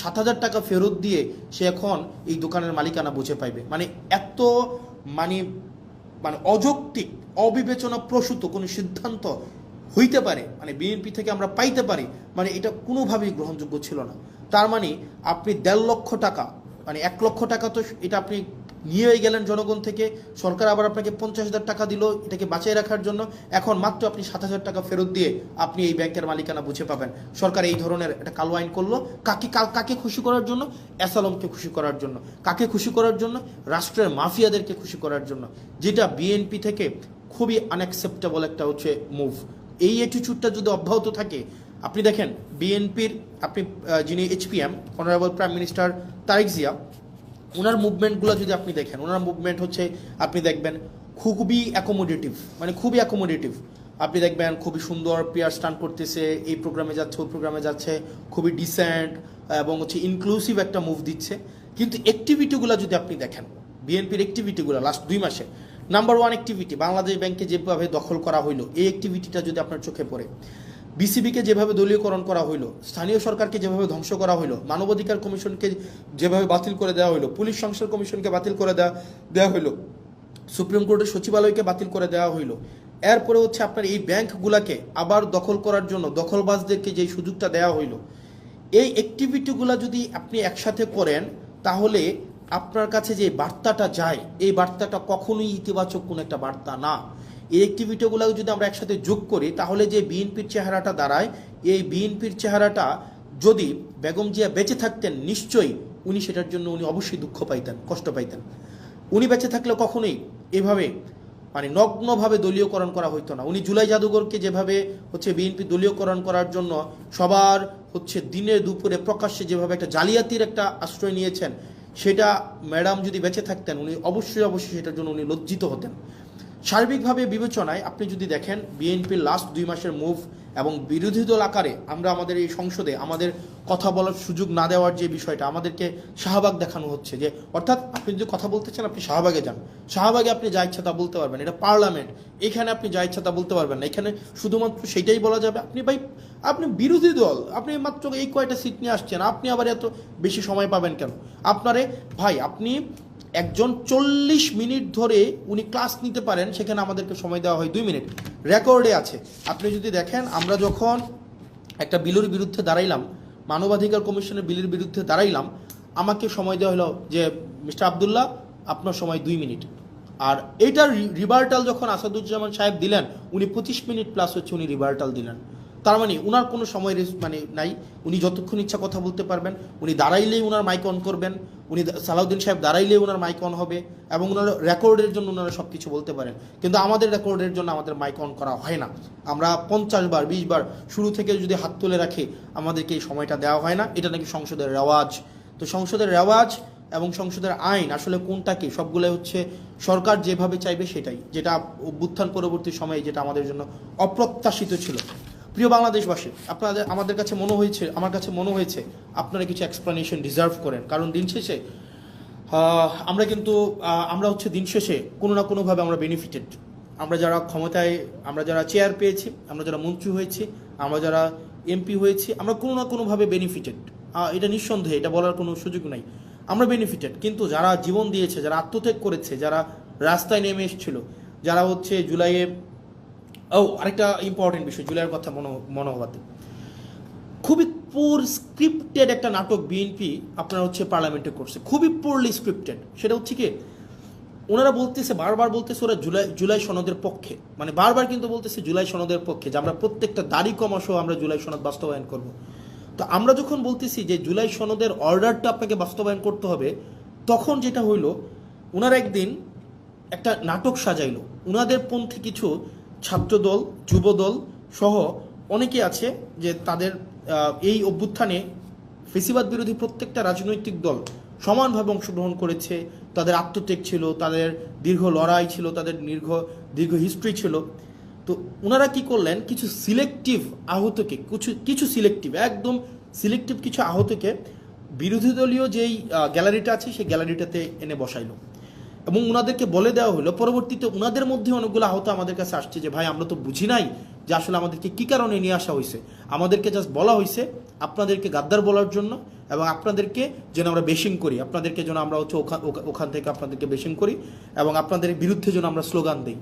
7,000 টাকা ফেরত দিয়ে সে এখন এই দোকানের মালিকানা বুঝে পাইবে। মানে এত মানে অযৌক্তিক, অবিবেচনা প্রসূত কোনো সিদ্ধান্ত হইতে পারে, মানে বিএনপি থেকে আমরা পাইতে পারি, মানে এটা কোনোভাবেই গ্রহণযোগ্য ছিল না। তার মানে আপনি 1.5 লক্ষ টাকা, মানে 1 লক্ষ টাকা তো এটা আপনি নিয়েই গেলেন জনগণ থেকে, সরকার আবার আপনাকে 50,000 টাকা দিল এটাকে বাঁচিয়ে রাখার জন্য, এখন মাত্র আপনি 7,000 টাকা ফেরত দিয়ে আপনি এই ব্যাংকের মালিকানা বুঝে পাবেন। সরকার এই ধরনের একটা কালো আইন করলো, কাকে খুশি করার জন্য? অ্যাসালমকে খুশি করার জন্য। কাকে খুশি করার জন্য? রাষ্ট্রের মাফিয়াদেরকে খুশি করার জন্য, যেটা বিএনপি থেকে খুবই আনঅ্যাকসেপ্টেবল একটা হচ্ছে মুভ। এই অ্যাটিটিউডটা যদি অব্যাহত থাকে, আপনি দেখেন বিএনপির যিনি HPM honourable prime minister Tarique Zia, ওনার মুভমেন্টগুলো যদি আপনি দেখেন, ওনার মুভমেন্ট হচ্ছে আপনি দেখবেন খুবই অ্যাকোমোডেটিভ, মানে খুবই অ্যাকোমোডেটিভ। আপনি দেখবেন খুবই সুন্দর পেয়ার স্টান করতেছে, এই প্রোগ্রামে যাচ্ছে ওই প্রোগ্রামে যাচ্ছে, খুবই ডিসেন্ট এবং হচ্ছে ইনক্লুসিভ একটা মুভ দিচ্ছে। কিন্তু অ্যাক্টিভিটিগুলো যদি আপনি দেখেন, বিএনপির অ্যাক্টিভিটিগুলো লাস্ট 2 মাসে, নাম্বার 1 অ্যাক্টিভিটি বাংলাদেশ ব্যাংকে যেভাবে দখল করা হইলো, এই অ্যাক্টিভিটিটা যদি আপনার চোখে পড়ে, বিসিবিকে যেভাবে দলীয়করণ করা হইলো, স্থানীয় সরকারকে যেভাবে ধ্বংস করা হইলো, মানবাধিকার কমিশনকে যেভাবে বাতিল করে দেওয়া হইলো, পুলিশ সংস্কার কমিশনকে বাতিল করে দেওয়া হইলো, সুপ্রিম কোর্টের সচিবালয়কে বাতিল করে দেওয়া হইলো, এরপরে হচ্ছে আপনার এই ব্যাংকগুলোকে আবার দখল করার জন্য দখলবাজদেরকে যে সুযোগটা দেওয়া হইলো, এই অ্যাক্টিভিটিগুলো যদি আপনি একসাথে করেন, তাহলে আপনার কাছে যে বার্তাটা যায়, এই বার্তাটা কখনোই ইতিবাচক কোনো একটা বার্তা না। এই অ্যাক্টিভিটিগুলো যদি আমরা একসাথে যোগ করি, তাহলে যে বিএনপির চেহারাটা দাঁড়ায়, এই বিএনপির চেহারাটা যদি বেগম জিয়া বেঁচে থাকতেন, নিশ্চয়ই উনি সেটার জন্য অবশ্যই দুঃখ পাইতেন, কষ্ট পাইতেন। উনি বেঁচে থাকলে কখনোই এভাবে মানে নগ্নভাবে দলীয়করণ করা হইতো না। উনি জুলাই জাদুঘরকে যেভাবে হচ্ছে বিএনপি দলীয়করণ করার জন্য সবার হচ্ছে দিনে দুপুরে প্রকাশ্যে যেভাবে একটা জালিয়াতির একটা আশ্রয় নিয়েছেন, সেটা ম্যাডাম যদি বেঁচে থাকতেন উনি অবশ্যই সেটার জন্য উনি লজ্জিত হতেন। সার্বিকভাবে বিবেচনায় আপনি যদি দেখেন বিএনপির লাস্ট 2 মাসের মুভ এবং বিরোধী দল আকারে আমরা আমাদের এই সংসদে আমাদের কথা বলার সুযোগ না দেওয়ার যে বিষয়টা, আমাদেরকে শাহবাগ দেখানো হচ্ছে, যে অর্থাৎ আপনি যদি কথা বলতে চান আপনি শাহবাগে যান, শাহবাগে আপনি যা ইচ্ছা তা বলতে পারবেন, এটা পার্লামেন্ট, এখানে আপনি যা ইচ্ছা তা বলতে পারবেন না, এখানে শুধুমাত্র সেটাই বলা যাবে। আপনি বিরোধী দল, আপনি মাত্র এই কয়টা সিট নিয়ে আসছেন, আপনি আবার এত বেশি সময় পাবেন কেন? ভাই আপনি একজন 40 মিনিট ধরে উনি ক্লাস নিতে পারেন, সেখানে আমাদেরকে সময় দেওয়া হয় 2 মিনিট, রেকর্ডে আছে। আপনি যদি দেখেন, আমরা যখন একটা বিলের বিরুদ্ধে দাঁড়াইলাম, মানবাধিকার কমিশনের বিলের বিরুদ্ধে দাঁড়াইলাম, আমাকে সময় দেওয়া হলো যে মিস্টার আবদুল্লাহ আপনার সময় 2 মিনিট। আর এইটার রিভার্টাল যখন আসাদুজ্জামান সাহেব দিলেন, উনি 25 মিনিট প্লাস হচ্ছে উনি রিভার্টাল দিলেন। তার মানে উনার কোনো সময় মানে নাই, উনি যতক্ষণ ইচ্ছা কথা বলতে পারবেন। উনি দাঁড়াইলেই উনার মাইক অন করবেন, উনি সালাউদ্দিন সাহেব দাঁড়াইলেই উনার মাইক অন হবে, এবং ওনার রেকর্ডের জন্য ওনারা সব কিছু বলতে পারেন। কিন্তু আমাদের রেকর্ডের জন্য আমাদের মাইক অন করা হয় না। আমরা 50 বার 20 বার শুরু থেকে যদি হাত তুলে রাখি, আমাদেরকে এই সময়টা দেওয়া হয় না। এটা নাকি সংসদের রেওয়াজ। তো সংসদের রেওয়াজ এবং সংসদের আইন আসলে কোনটা কি, সবগুলো হচ্ছে সরকার যেভাবে চাইবে সেটাই, যেটা অভ্যুত্থান পরবর্তী সময়ে যেটা আমাদের জন্য অপ্রত্যাশিত ছিল। প্রিয় বাংলাদেশবাসী, আপনাদের আমার কাছে মনে হয়েছে আপনারা কিছু এক্সপ্লানেশন ডিজার্ভ করেন। কারণ দিন শেষে আমরা হচ্ছে দিন শেষে কোনো না কোনোভাবে আমরা বেনিফিটেড। আমরা যারা ক্ষমতায়, আমরা যারা চেয়ার পেয়েছি, আমরা যারা মন্ত্রী হয়েছি, আমরা যারা এমপি হয়েছি, আমরা কোনো না কোনোভাবে বেনিফিটেড। এটা নিঃসন্দেহে, এটা বলার কোনো সুযোগ নাই, আমরা বেনিফিটেড। কিন্তু যারা জীবন দিয়েছে, যারা আত্মত্যাগ করেছে, যারা রাস্তায় নেমে এসেছিল, যারা হচ্ছে জুলাইয়ে, আরেকটা ইম্পর্টেন্ট বিষয়, জুলাইয়ের কথা মনে হওয়াতে, খুবই পুর স্ক্রিপ্টেড একটা নাটক বিএনপি আপনারা হচ্ছে পার্লামেন্টে করছে, খুবই পুরলি স্ক্রিপ্টেড। সেটা হচ্ছে কি, ওনারা বলতেছে, বারবার বলতেছে ওরা জুলাই সনদের পক্ষে, মানে বারবার কিন্তু বলতেছে জুলাই সনদের পক্ষে, যে আমরা প্রত্যেকটা দাড়ি কমা সহ আমরা জুলাই সনদ বাস্তবায়ন করব। তো আমরা যখন বলতেছি যে জুলাই সনদের অর্ডারটা আপনাকে বাস্তবায়ন করতে হবে, তখন যেটা হইল, ওনারা একদিন একটা নাটক সাজাইল। ওনাদের পন্থী কিছু ছাত্রদল, যুবদল সহ অনেকে আছে যে তাদের এই অভ্যুত্থানে ফেসিবাদ বিরোধী প্রত্যেকটা রাজনৈতিক দল সমানভাবে অংশগ্রহণ করেছে। তাদের আত্মত্যাগ ছিল, তাদের দীর্ঘ লড়াই ছিল, তাদের দীর্ঘ হিস্ট্রি ছিল। তো ওনারা কি করলেন, কিছু সিলেক্টিভ আহতকে, কিছু সিলেক্টিভ, একদম সিলেক্টিভ কিছু আহতকে বিরোধী দলীয় যেই গ্যালারিটা আছে সেই গ্যালারিটাতে এনে বসাইলো, এবং ওনাদেরকে বলে দেওয়া হলো, পরবর্তীতে ওনাদের মধ্যে অনেকগুলো আহত আমাদের কাছে আসছে যে ভাই আমরা তো বুঝি নাই যে আসলে আমাদেরকে কী কারণে নিয়ে আসা হয়েছে, আমাদেরকে জাস্ট বলা হয়েছে আপনাদেরকে গাদ্দার বলার জন্য, এবং আপনাদেরকে যেন আমরা বেশিং করি, আপনাদেরকে যেন আমরা হচ্ছে ওখান থেকে আপনাদেরকে বেশিং করি, এবং আপনাদের বিরুদ্ধে যেন আমরা স্লোগান দিই।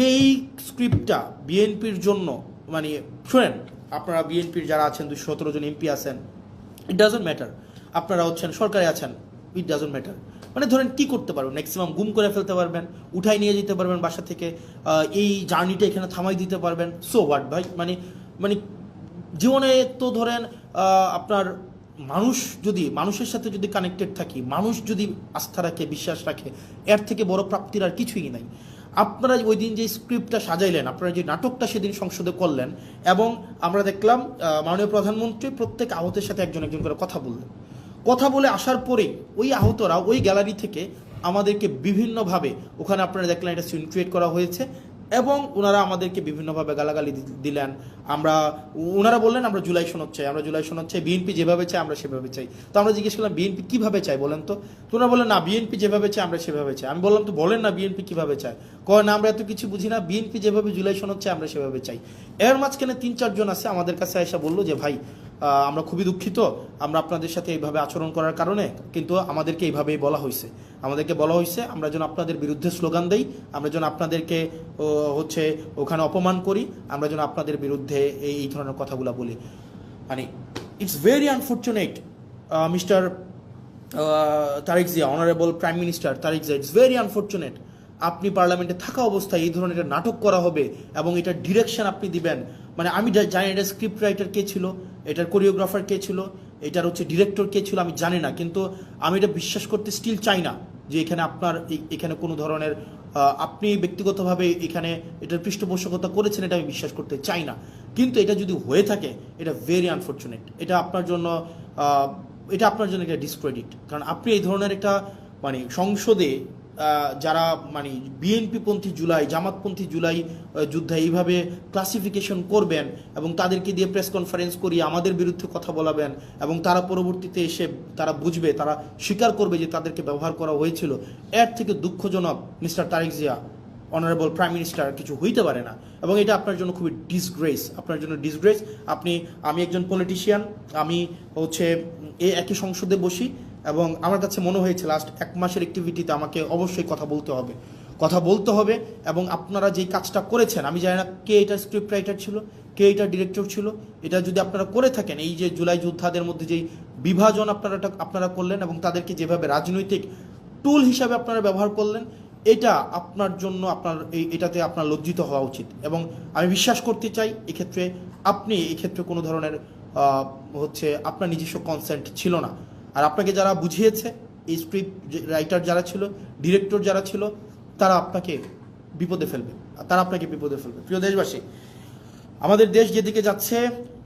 এই স্ক্রিপ্টটা বিএনপির জন্য, মানে শোনেন, আপনারা বিএনপির যারা আছেন 217 জন এমপি আছেন, ইট ডাজন্ট ম্যাটার, আপনারা হচ্ছেন সরকারে আছেন, ইট ডাজন্ট ম্যাটার। মানে ধরেন কি করতে পারবেন, ম্যাক্সিমাম গুম করে ফেলতে পারবেন, উঠাই নিয়ে যেতে পারবেন বাসা থেকে, এই জার্নিটা এখানে থামাই দিতে পারবেন, সো হোয়াট ভাই। মানে জীবনে তো ধরেন আপনার মানুষের সাথে যদি কানেক্টেড থাকি, মানুষ যদি আস্থা রাখে, বিশ্বাস রাখে, এর থেকে বড় প্রাপ্তির আর কিছুই নাই। আপনারা ওই দিন যে স্ক্রিপ্টটা সাজাইলেন, আপনারা যে নাটকটা সেদিন সংসদে করলেন, এবং আমরা দেখলাম মাননীয় প্রধানমন্ত্রী প্রত্যেক আহতের সাথে একজন একজন করে কথা বলে আসার পরেই ওই আহতরা ওই গ্যালারি থেকে আমাদেরকে বিভিন্নভাবে, ওখানে আপনারা দেখলেন এটা সিন ক্রিয়েট করা হয়েছে, এবং ওনারা আমাদেরকে বিভিন্নভাবে গালাগালি দিলেন। ওনারা বললেন আমরা জুলাই সনদ চাই, বিএনপি যেভাবে চাই আমরা সেভাবে চাই। তো আমরা জিজ্ঞেস করলাম বিএনপি কিভাবে চাই বলেন তো? ওনারা বললেন না, বিএনপি যেভাবে চাই আমরা সেভাবে চাই। আমি বললাম তো বলেন না বিএনপি কিভাবে চায়। না আমরা এত কিছু বুঝি না, বিএনপি যেভাবে জুলাই সনদ চাই আমরা সেভাবে চাই। এর মাঝখানে 3-4 জন আছে আমাদের কাছে এসে বললো যে ভাই আমরা খুবই দুঃখিত, আমরা আপনাদের সাথে এইভাবে আচরণ করার কারণে, কিন্তু আমাদেরকে এইভাবেই বলা হয়েছে, আমরা যেন আপনাদের বিরুদ্ধে স্লোগান দেই, আমরা যেন আপনাদেরকে হচ্ছে ওখানে অপমান করি, আমরা যেন আপনাদের বিরুদ্ধে এই ধরনের কথাগুলো বলি। মানে it's very unfortunate mister Tarique Zia, honourable prime minister Tarique Zia, it's very unfortunate আপনি পার্লামেন্টে থাকা অবস্থায় এই ধরনের একটা নাটক করা হবে এবং এটার ডিরেকশন আপনি দিবেন। মানে আমি জানি এটার স্ক্রিপ্ট রাইটার কে ছিল, এটার কোরিওগ্রাফার কে ছিল, এটার হচ্ছে ডিরেক্টর কে ছিল, আমি জানি না, কিন্তু আমি এটা বিশ্বাস করতে স্টিল চাই না যে এখানে কোনো ধরনের আপনি ব্যক্তিগতভাবে এখানে এটার পৃষ্ঠপোষকতা করেছেন, এটা আমি বিশ্বাস করতে চাই না। কিন্তু এটা যদি হয়ে থাকে এটা ভেরি আনফর্চুনেট, এটা আপনার জন্য একটা ডিসক্রেডিট। কারণ আপনি এই ধরনের একটা মানে সংসদে যারা মানে বিএনপিপন্থী জুলাই, জামাতপন্থী জুলাই যোদ্ধা এইভাবে ক্লাসিফিকেশন করবেন এবং তাদেরকে দিয়ে প্রেস কনফারেন্স করিয়ে আমাদের বিরুদ্ধে কথা বলাবেন, এবং তারা পরবর্তীতে এসে তারা বুঝবে, তারা স্বীকার করবে যে তাদেরকে ব্যবহার করা হয়েছিল, এর থেকে দুঃখজনক mister Tarique Zia honourable prime minister কিছু হইতে পারে না। এবং এটা আপনার জন্য খুবই ডিসগ্রেস, আমি একজন পলিটিশিয়ান, আমি হচ্ছে একই সংসদে বসি, এবং আমার কাছে মনে হয়েছে লাস্ট 1 মাসের অ্যাক্টিভিটিতে আমাকে অবশ্যই কথা বলতে হবে এবং আপনারা যেই কাজটা করেছেন, আমি জানি না কে এটা স্ক্রিপ্ট রাইটার ছিল, কে এটা ডিরেক্টর ছিল, এটা যদি আপনারা করে থাকেন, এই যে জুলাই যোদ্ধাদের মধ্যে যেই বিভাজন আপনারা করলেন এবং তাদেরকে যেভাবে রাজনৈতিক টুল হিসাবে আপনারা ব্যবহার করলেন, এটা আপনার জন্য এটাতে আপনার লজ্জিত হওয়া উচিত। এবং আমি বিশ্বাস করতে চাই আপনি এই ক্ষেত্রে কোনো ধরনের আপনার নিজস্ব কনসেন্ট ছিল না। আর আপনাকে যারা বুঝিয়েছে, এই স্ক্রিপ্ট রাইটার যারা ছিল, ডিরেক্টর যারা ছিল, তারা আপনাকে বিপদে ফেলবে। প্রিয় দেশবাসী, আমাদের দেশ যেদিকে যাচ্ছে,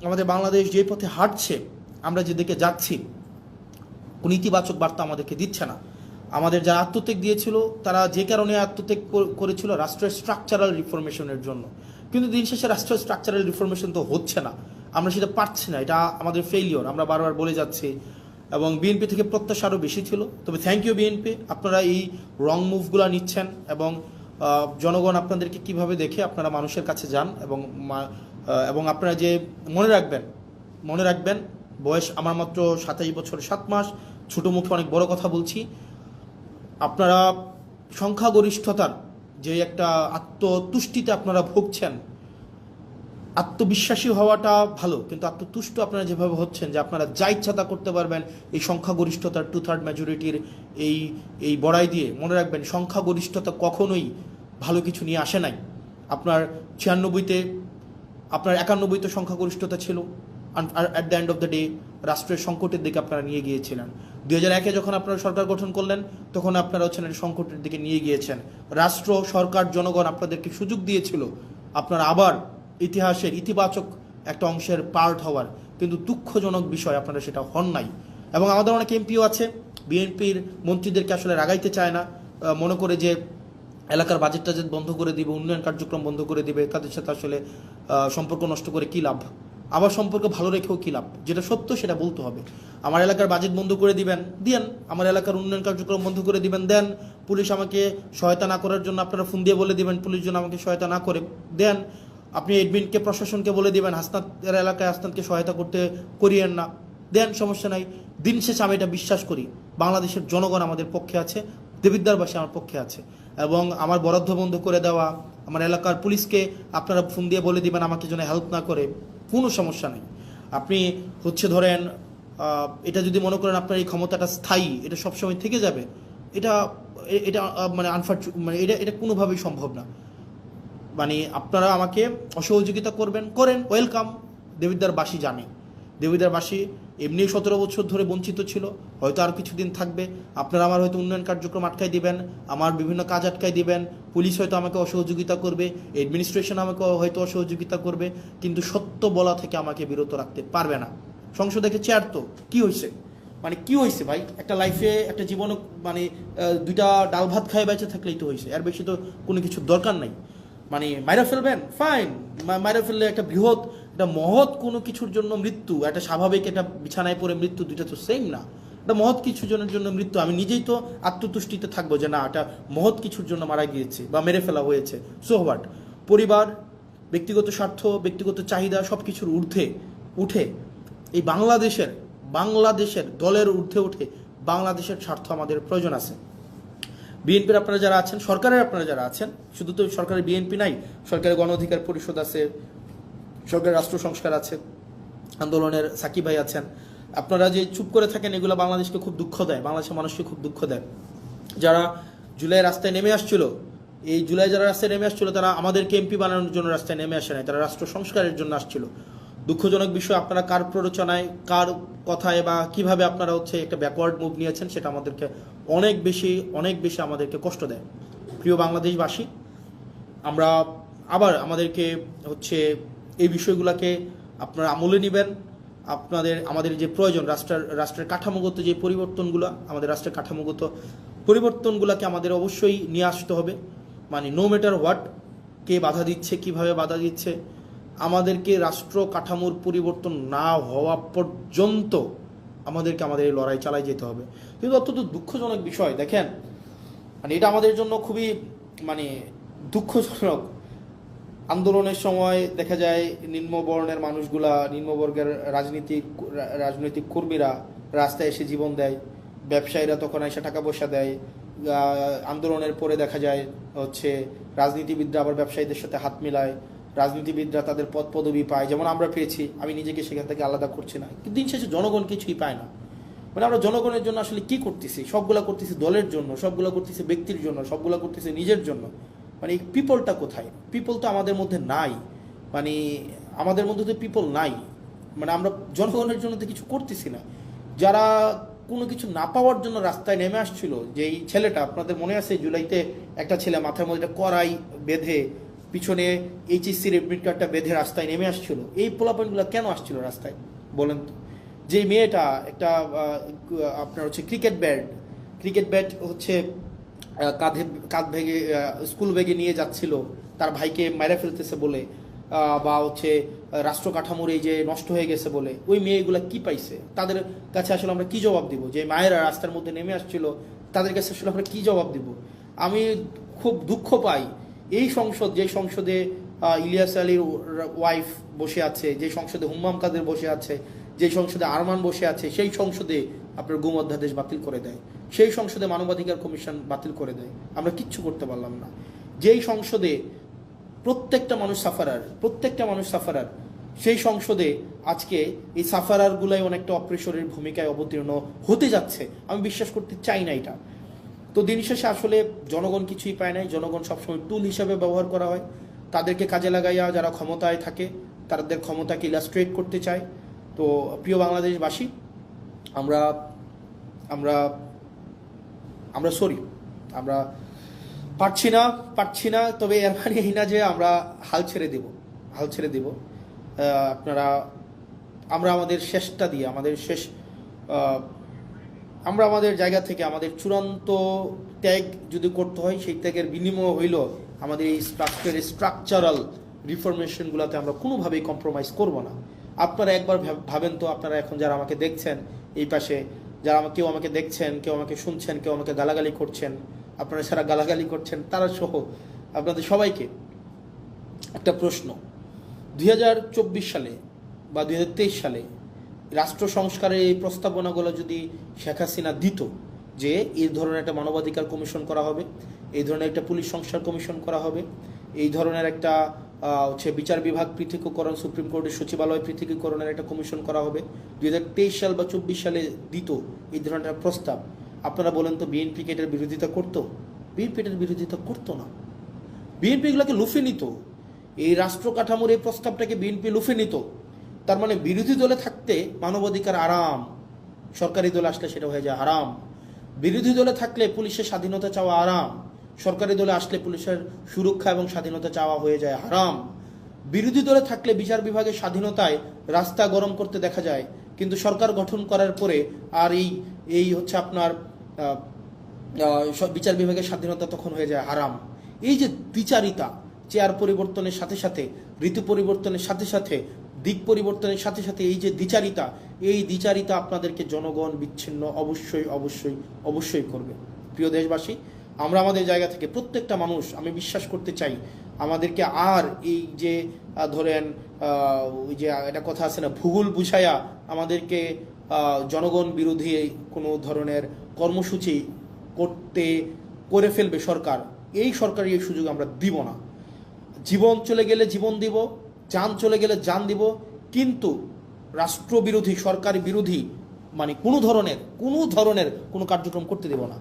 আমাদের বাংলাদেশ যে পথে হাঁটছে, আমরা যেদিকে যাচ্ছি, কোনো ইতিবাচক বার্তা আমাদেরকে দিচ্ছে না। আমাদের যারা আত্মত্যাগ দিয়েছিল, তারা যে কারণে আত্মত্যাগ করেছিল, রাষ্ট্রের স্ট্রাকচারাল রিফরমেশনের জন্য। কিন্তু দিন শেষে রাষ্ট্রের স্ট্রাকচারাল রিফরমেশন তো হচ্ছে না, আমরা সেটা পারছি না, এটা আমাদের ফেইলিওর, আমরা বারবার বলে যাচ্ছি। এবং বিএনপি থেকে প্রত্যাশা আরও বেশি ছিল। তবে থ্যাংক ইউ বিএনপি, আপনারা এই রং মুভগুলো নিচ্ছেন এবং জনগণ আপনাদেরকে কিভাবে দেখে আপনারা মানুষের কাছে যান। এবং আপনারা যে মনে রাখবেন, বয়স আমার মাত্র 27 বছর 7 মাস, ছোটো মুখে অনেক বড় কথা বলছি। আপনারা সংখ্যাগরিষ্ঠতার যে একটা আত্মতুষ্টিতে আপনারা ভুগছেন, আত্মবিশ্বাসী হওয়াটা ভালো, কিন্তু আত্মতুষ্ট আপনারা যেভাবে হচ্ছেন যে আপনারা যা ইচ্ছা তা করতে পারবেন এই সংখ্যাগরিষ্ঠতার 2/3 মেজরিটির এই বড়াই দিয়ে, মনে রাখবেন সংখ্যাগরিষ্ঠতা কখনোই ভালো কিছু নিয়ে আসে নাই। আপনার 96-তে, আপনার 91-তে সংখ্যাগরিষ্ঠতা ছিল, আর at the end of the day রাষ্ট্রের সংকটের দিকে আপনারা নিয়ে গিয়েছিলেন। 2001-এ যখন আপনারা সরকার গঠন করলেন, তখন আপনারা হচ্ছেন সংকটের দিকে নিয়ে গিয়েছেন। রাষ্ট্র, সরকার, জনগণ আপনাদেরকে সুযোগ দিয়েছিল আপনারা আবার ইতিহাসের ইতিবাচক একটা অংশের পার্ট হওয়ার, কিন্তু দুঃখজনক বিষয় আপনারা সেটা হন নাই। এবং আমাদের অনেক এমপিও আছে, বিএনপির মন্ত্রীদেরকে আসলে রাগাইতে চায় না, মনে করে যে এলাকার বাজেট টাজেট বন্ধ করে দিবে, উন্নয়ন কার্যক্রম বন্ধ করে দিবে, তাদের সাথে আসলে সম্পর্ক নষ্ট করে কী লাভ, আবার সম্পর্ক ভালো রেখেও কী লাভ। যেটা সত্য সেটা বলতে হবে। আমার এলাকার বাজেট বন্ধ করে দিবেন, দেন। আমার এলাকার উন্নয়ন কার্যক্রম বন্ধ করে দিবেন, দেন। পুলিশ আমাকে সহায়তা না করার জন্য আপনারা ফোন দিয়ে বলে দিবেন পুলিশ যেন আমাকে সহায়তা না করে, দেন। আপনি এডমিনকে, প্রশাসনকে বলে দিবেন হাসনাতের এলাকায় হাসনাতকে সহায়তা করিয়েন না, দেন, সমস্যা নাই। দিন শেষে আমি এটা বিশ্বাস করি, বাংলাদেশের জনগণ আমাদের পক্ষে আছে, দেবিদ্বারবাসী আমার পক্ষে আছে। এবং আমার বরাদ্দ বন্ধ করে দেওয়া, আমার এলাকার পুলিশকে আপনারা ফোন দিয়ে বলে দিবেন আমাকে যেন হেল্প না করে, কোনো সমস্যা নেই। আপনি ধরেন এটা যদি মনে করেন আপনার এই ক্ষমতাটা স্থায়ী, এটা সবসময় থেকে যাবে, এটা মানে এটা কোনোভাবেই সম্ভব না। মানে আপনারা আমাকে অসহযোগিতা করেন, ওয়েলকাম। দেবিদ্বারবাসী জানে, দেবিদ্বারবাসী এমনি 17 বছর ধরে বঞ্চিত ছিল, হয়তো আর কিছুদিন থাকবে। আপনারা আমার হয়তো উন্নয়ন কার্যক্রম আটকাই দিবেন, আমার বিভিন্ন কাজ আটকাই দিবেন, পুলিশ হয়তো আমাকে অসহযোগিতা করবে, অ্যাডমিনিস্ট্রেশন আমাকে হয়তো অসহযোগিতা করবে, কিন্তু সত্য বলা থেকে আমাকে বিরত রাখতে পারবে না। সংসদে চেয়ার তো কী হয়েছে, মানে কি হয়েছে ভাই? একটা লাইফে, একটা জীবনে, মানে 2টা ডাল ভাত খায় বেঁচে থাকলেই তো হয়েছে, এর বেশি তো কোনো কিছুর দরকার নাই। মানে মাইরা ফেলবেন, ফাইন, মাইরা ফেললে একটা মহৎ কোনো কিছুর জন্য মৃত্যু, একটা স্বাভাবিক একটা বিছানায় পড়ে মৃত্যু, দুইটা তো সেম না। একটা মহৎ কিছুর জন্য মৃত্যু, আমি নিজেই তো আত্মতুষ্টিতে থাকবো যে না, একটা মহৎ কিছুর জন্য মারা গিয়েছে বা মেরে ফেলা হয়েছে, সো হোয়াট। পরিবার, ব্যক্তিগত স্বার্থ, ব্যক্তিগত চাহিদা সব কিছুর ঊর্ধ্বে উঠে এই বাংলাদেশের দলের ঊর্ধ্বে উঠে বাংলাদেশের স্বার্থ আমাদের প্রয়োজন আছে। বিএনপির আপনারা যারা আছেন, সরকারের আপনারা যারা আছেন, শুধু তো সরকারের বিএনপি নাই, সরকারের গণ অধিকার পরিষদ আছে, সরকারের রাষ্ট্র সংস্কার আছে, আন্দোলনের সাকিব ভাই আছেন। আপনারা যে চুপ করে থাকেন, এগুলো বাংলাদেশকে খুব দুঃখ দেয়, বাংলাদেশের মানুষকে খুব দুঃখ দেয়। যারা জুলাই রাস্তায় নেমে আসছিল, এই জুলাই যারা রাস্তায় নেমে আসছিল, তারা আমাদেরকে এমপি বানানোর জন্য রাস্তায় নেমে আসে নাই, তারা রাষ্ট্র সংস্কারের জন্য আসছিল। দুঃখজনক বিষয়, আপনারা কার প্ররোচনায়, কার কথায় বা কিভাবে আপনারা একটা ব্যাকওয়ার্ড মুভ নিয়েছেন, সেটা আমাদেরকে অনেক বেশি আমাদেরকে কষ্ট দেয়। প্রিয় বাংলাদেশবাসী, আমরা আবার আমাদেরকে এই বিষয়গুলোকে আপনারা আমলে নেবেন। আমাদের যে প্রয়োজন, রাষ্ট্রের কাঠামোগত যে পরিবর্তনগুলো, আমাদের রাষ্ট্রের কাঠামোগত পরিবর্তনগুলোকে আমাদের অবশ্যই নিয়ে আসতে হবে। মানে নো ম্যাটার হোয়াট, কে বাধা দিচ্ছে, কিভাবে বাধা দিচ্ছে, আমাদেরকে রাষ্ট্র কাঠামোর পরিবর্তন না হওয়া পর্যন্ত আমাদের এই লড়াই চালাই যেতে হবে। কিন্তু অত্যন্ত দুঃখজনক বিষয়, দেখেন, মানে এটা আমাদের জন্য খুবই দুঃখজনক। আন্দোলনের সময় দেখা যায় নিম্নবর্ণের মানুষগুলা, নিম্নবর্গের রাজনৈতিক কর্মীরা রাস্তায় এসে জীবন দেয়, ব্যবসায়ীরা তখন এসে টাকা পয়সা দেয়, আন্দোলনের পরে দেখা যায় হচ্ছে রাজনীতিবিদরা আবার ব্যবসায়ীদের সাথে হাত মিলায়, রাজনীতিবিদরা তাদের পদ পদবি পায়, যেমন আমরা পেয়েছি। আমি নিজেকে সেখান থেকে আলাদা করছি না, কিন্তু দিন শেষে জনগণ কিছুই পায় না। মানে আমরা জনগণের জন্য আসলে কি করতেছি? সবগুলা করতেছি দলের জন্য, সবগুলা করতেছি ব্যক্তির জন্য, সবগুলা করতেছি নিজের জন্য। মানে এই পিপলটা কোথায়? পিপল তো আমাদের মধ্যে নাই, মানে আমাদের মধ্যে তো পিপল নাই। মানে আমরা জনগণের জন্য তো কিছু করতেছি না। যারা কোনো কিছু না পাওয়ার জন্য রাস্তায় নেমে আসছিল, যে এই ছেলেটা, আপনাদের মনে আছে জুলাইতে একটা ছেলে মাথার মধ্যে কড়াই বেঁধে পিছনে এইচএসসির এডমিট কার্ডটা বেঁধে রাস্তায় নেমে আসছিল, এই পোলাপয়েন্টগুলো কেন আসছিল রাস্তায় বলেন তো? যে মেয়েটা একটা আপনার হচ্ছে ক্রিকেট ব্যাট হচ্ছে কাঁধ ভেঙে স্কুল ব্যাগে নিয়ে যাচ্ছিল তার ভাইকে মেরে ফেলতেছে বলে, বা হচ্ছে রাষ্ট্র কাঠামোর এই যে নষ্ট হয়ে গেছে বলে, ওই মেয়েগুলা কি পাইছে? তাদের কাছে আসলে আমরা কি জবাব দিব? যে মায়েরা রাস্তার মধ্যে নেমে আসছিল, তাদের কাছে আসলে আমরা কি জবাব দিব? আমি খুব দুঃখ পাই এই সংসদ, যে সংসদে ইলিয়াস আলীর ওয়াইফ বসে আছে, যে সংসদে হুম্মাম কাদের বসে আছে, যে সংসদে আরমান বসে আছে, সেই সংসদে আপনার গুম অধ্যাদেশ বাতিল করে দেয়, সেই সংসদে মানবাধিকার কমিশন বাতিল করে দেয়। আমরা কিচ্ছু করতে পারলাম না। যেই সংসদে প্রত্যেকটা মানুষ সাফারার, সেই সংসদে আজকে এই সাফারারগুলাই অনেকটা অপ্রেশরের ভূমিকায় অবতীর্ণ হতে যাচ্ছে। আমি বিশ্বাস করতে চাই না এটা। তো দিন শেষে আসলে জনগণ কিছুই পায় নাই, জনগণ সবসময় টুল হিসাবে ব্যবহার করা হয়। তাদেরকে কাজে লাগাইয়া যারা ক্ষমতায় থাকে তাদের ক্ষমতাকে ইলাস্ট্রেট করতে চায়। তো প্রিয় বাংলাদেশবাসী, আমরা আমরা আমরা সরি, আমরা পারছি না। তবে এর মানে এই না যে আমরা হাল ছেড়ে দেব। আমরা আমাদের শেষটা দিয়ে, আমরা আমাদের জায়গা থেকে আমাদের চূড়ান্ত ত্যাগ যদি করতে হয়, সেই ত্যাগের বিনিময় হইল আমাদের এই স্ট্রাকচারাল রিফরমেশনগুলোতে আমরা কোনোভাবেই কম্প্রোমাইজ করব না। আপনারা একবার ভাবেন তো, আপনারা এখন যারা আমাকে দেখছেন, এই পাশে যারা কেউ আমাকে দেখছেন, কেউ আমাকে শুনছেন, কেউ আমাকে গালাগালি করছেন, আপনারা যারা গালাগালি করছেন তারা সহ আপনাদের সবাইকে একটা প্রশ্ন। 2024 সালে বা 2023 সালে রাষ্ট্র সংস্কারের এই প্রস্তাবনাগুলো যদি শেখ হাসিনা দিত, যে এই ধরনের একটা মানবাধিকার কমিশন করা হবে, এই ধরনের একটা পুলিশ সংস্কার কমিশন করা হবে, এই ধরনের একটা হচ্ছে বিচার বিভাগ পৃথকীকরণ, সুপ্রিম কোর্টের সচিবালয় পৃথকীকরণের একটা কমিশন করা হবে, 2023 সাল বা 24 সালে দিত এই ধরনের একটা প্রস্তাব, আপনারা বলেন তো বিএনপি এটার বিরোধিতা করতো? বিএনপি এটার বিরোধিতা করতো না। বিএনপি এগুলোকে লুফে নিত। এই রাষ্ট্র কাঠামোর এই প্রস্তাবটাকে বিএনপি লুফে নিত। তার মানে বিরোধী দলে থাকতে মানবাধিকার আরাম, সরকারি দলে আসলে সেটা হয়ে যায় হারাম। বিরোধী দলে থাকলে পুলিশের স্বাধীনতা চাওয়া আরাম, সরকারি দলে আসলে পুলিশের সুরক্ষা এবং স্বাধীনতা চাওয়া হয়ে যায় হারাম। বিরোধী দলে থাকলে বিচার বিভাগের স্বাধীনতায় রাস্তা গরম করতে দেখা যায়, কিন্তু সরকার গঠন করার পরে আর এই হচ্ছে আপনার বিচার বিভাগের স্বাধীনতা তখন হয়ে যায় হারাম। এই যে দ্বিচারিতা, চেয়ার পরিবর্তনের সাথে সাথে, ঋতু পরিবর্তনের সাথে সাথে, দিক পরিবর্তনের সাথে সাথে এই যে দ্বিচারিতা আপনাদেরকে জনগণ বিচ্ছিন্ন অবশ্যই করবে। প্রিয় দেশবাসী, আমরা আমাদের জায়গা থেকে প্রত্যেকটা মানুষ, আমি বিশ্বাস করতে চাই, আমাদেরকে আর এই যে ধরেন ওই যে একটা কথা আছে না, ভূগোল বুঝায়া আমাদেরকে জনগণ বিরোধী কোনো ধরনের কর্মসূচি করে ফেলবে সরকার, এই সরকারের এই সুযোগ আমরা দিব না। জীবন চলে গেলে জীবন দিব, যান চলে গেলে যান দিব, কিন্তু রাষ্ট্রবিরোধী, সরকারি বিরোধী মানে কোনো ধরনের কোনো কার্যক্রম করতে দেব না।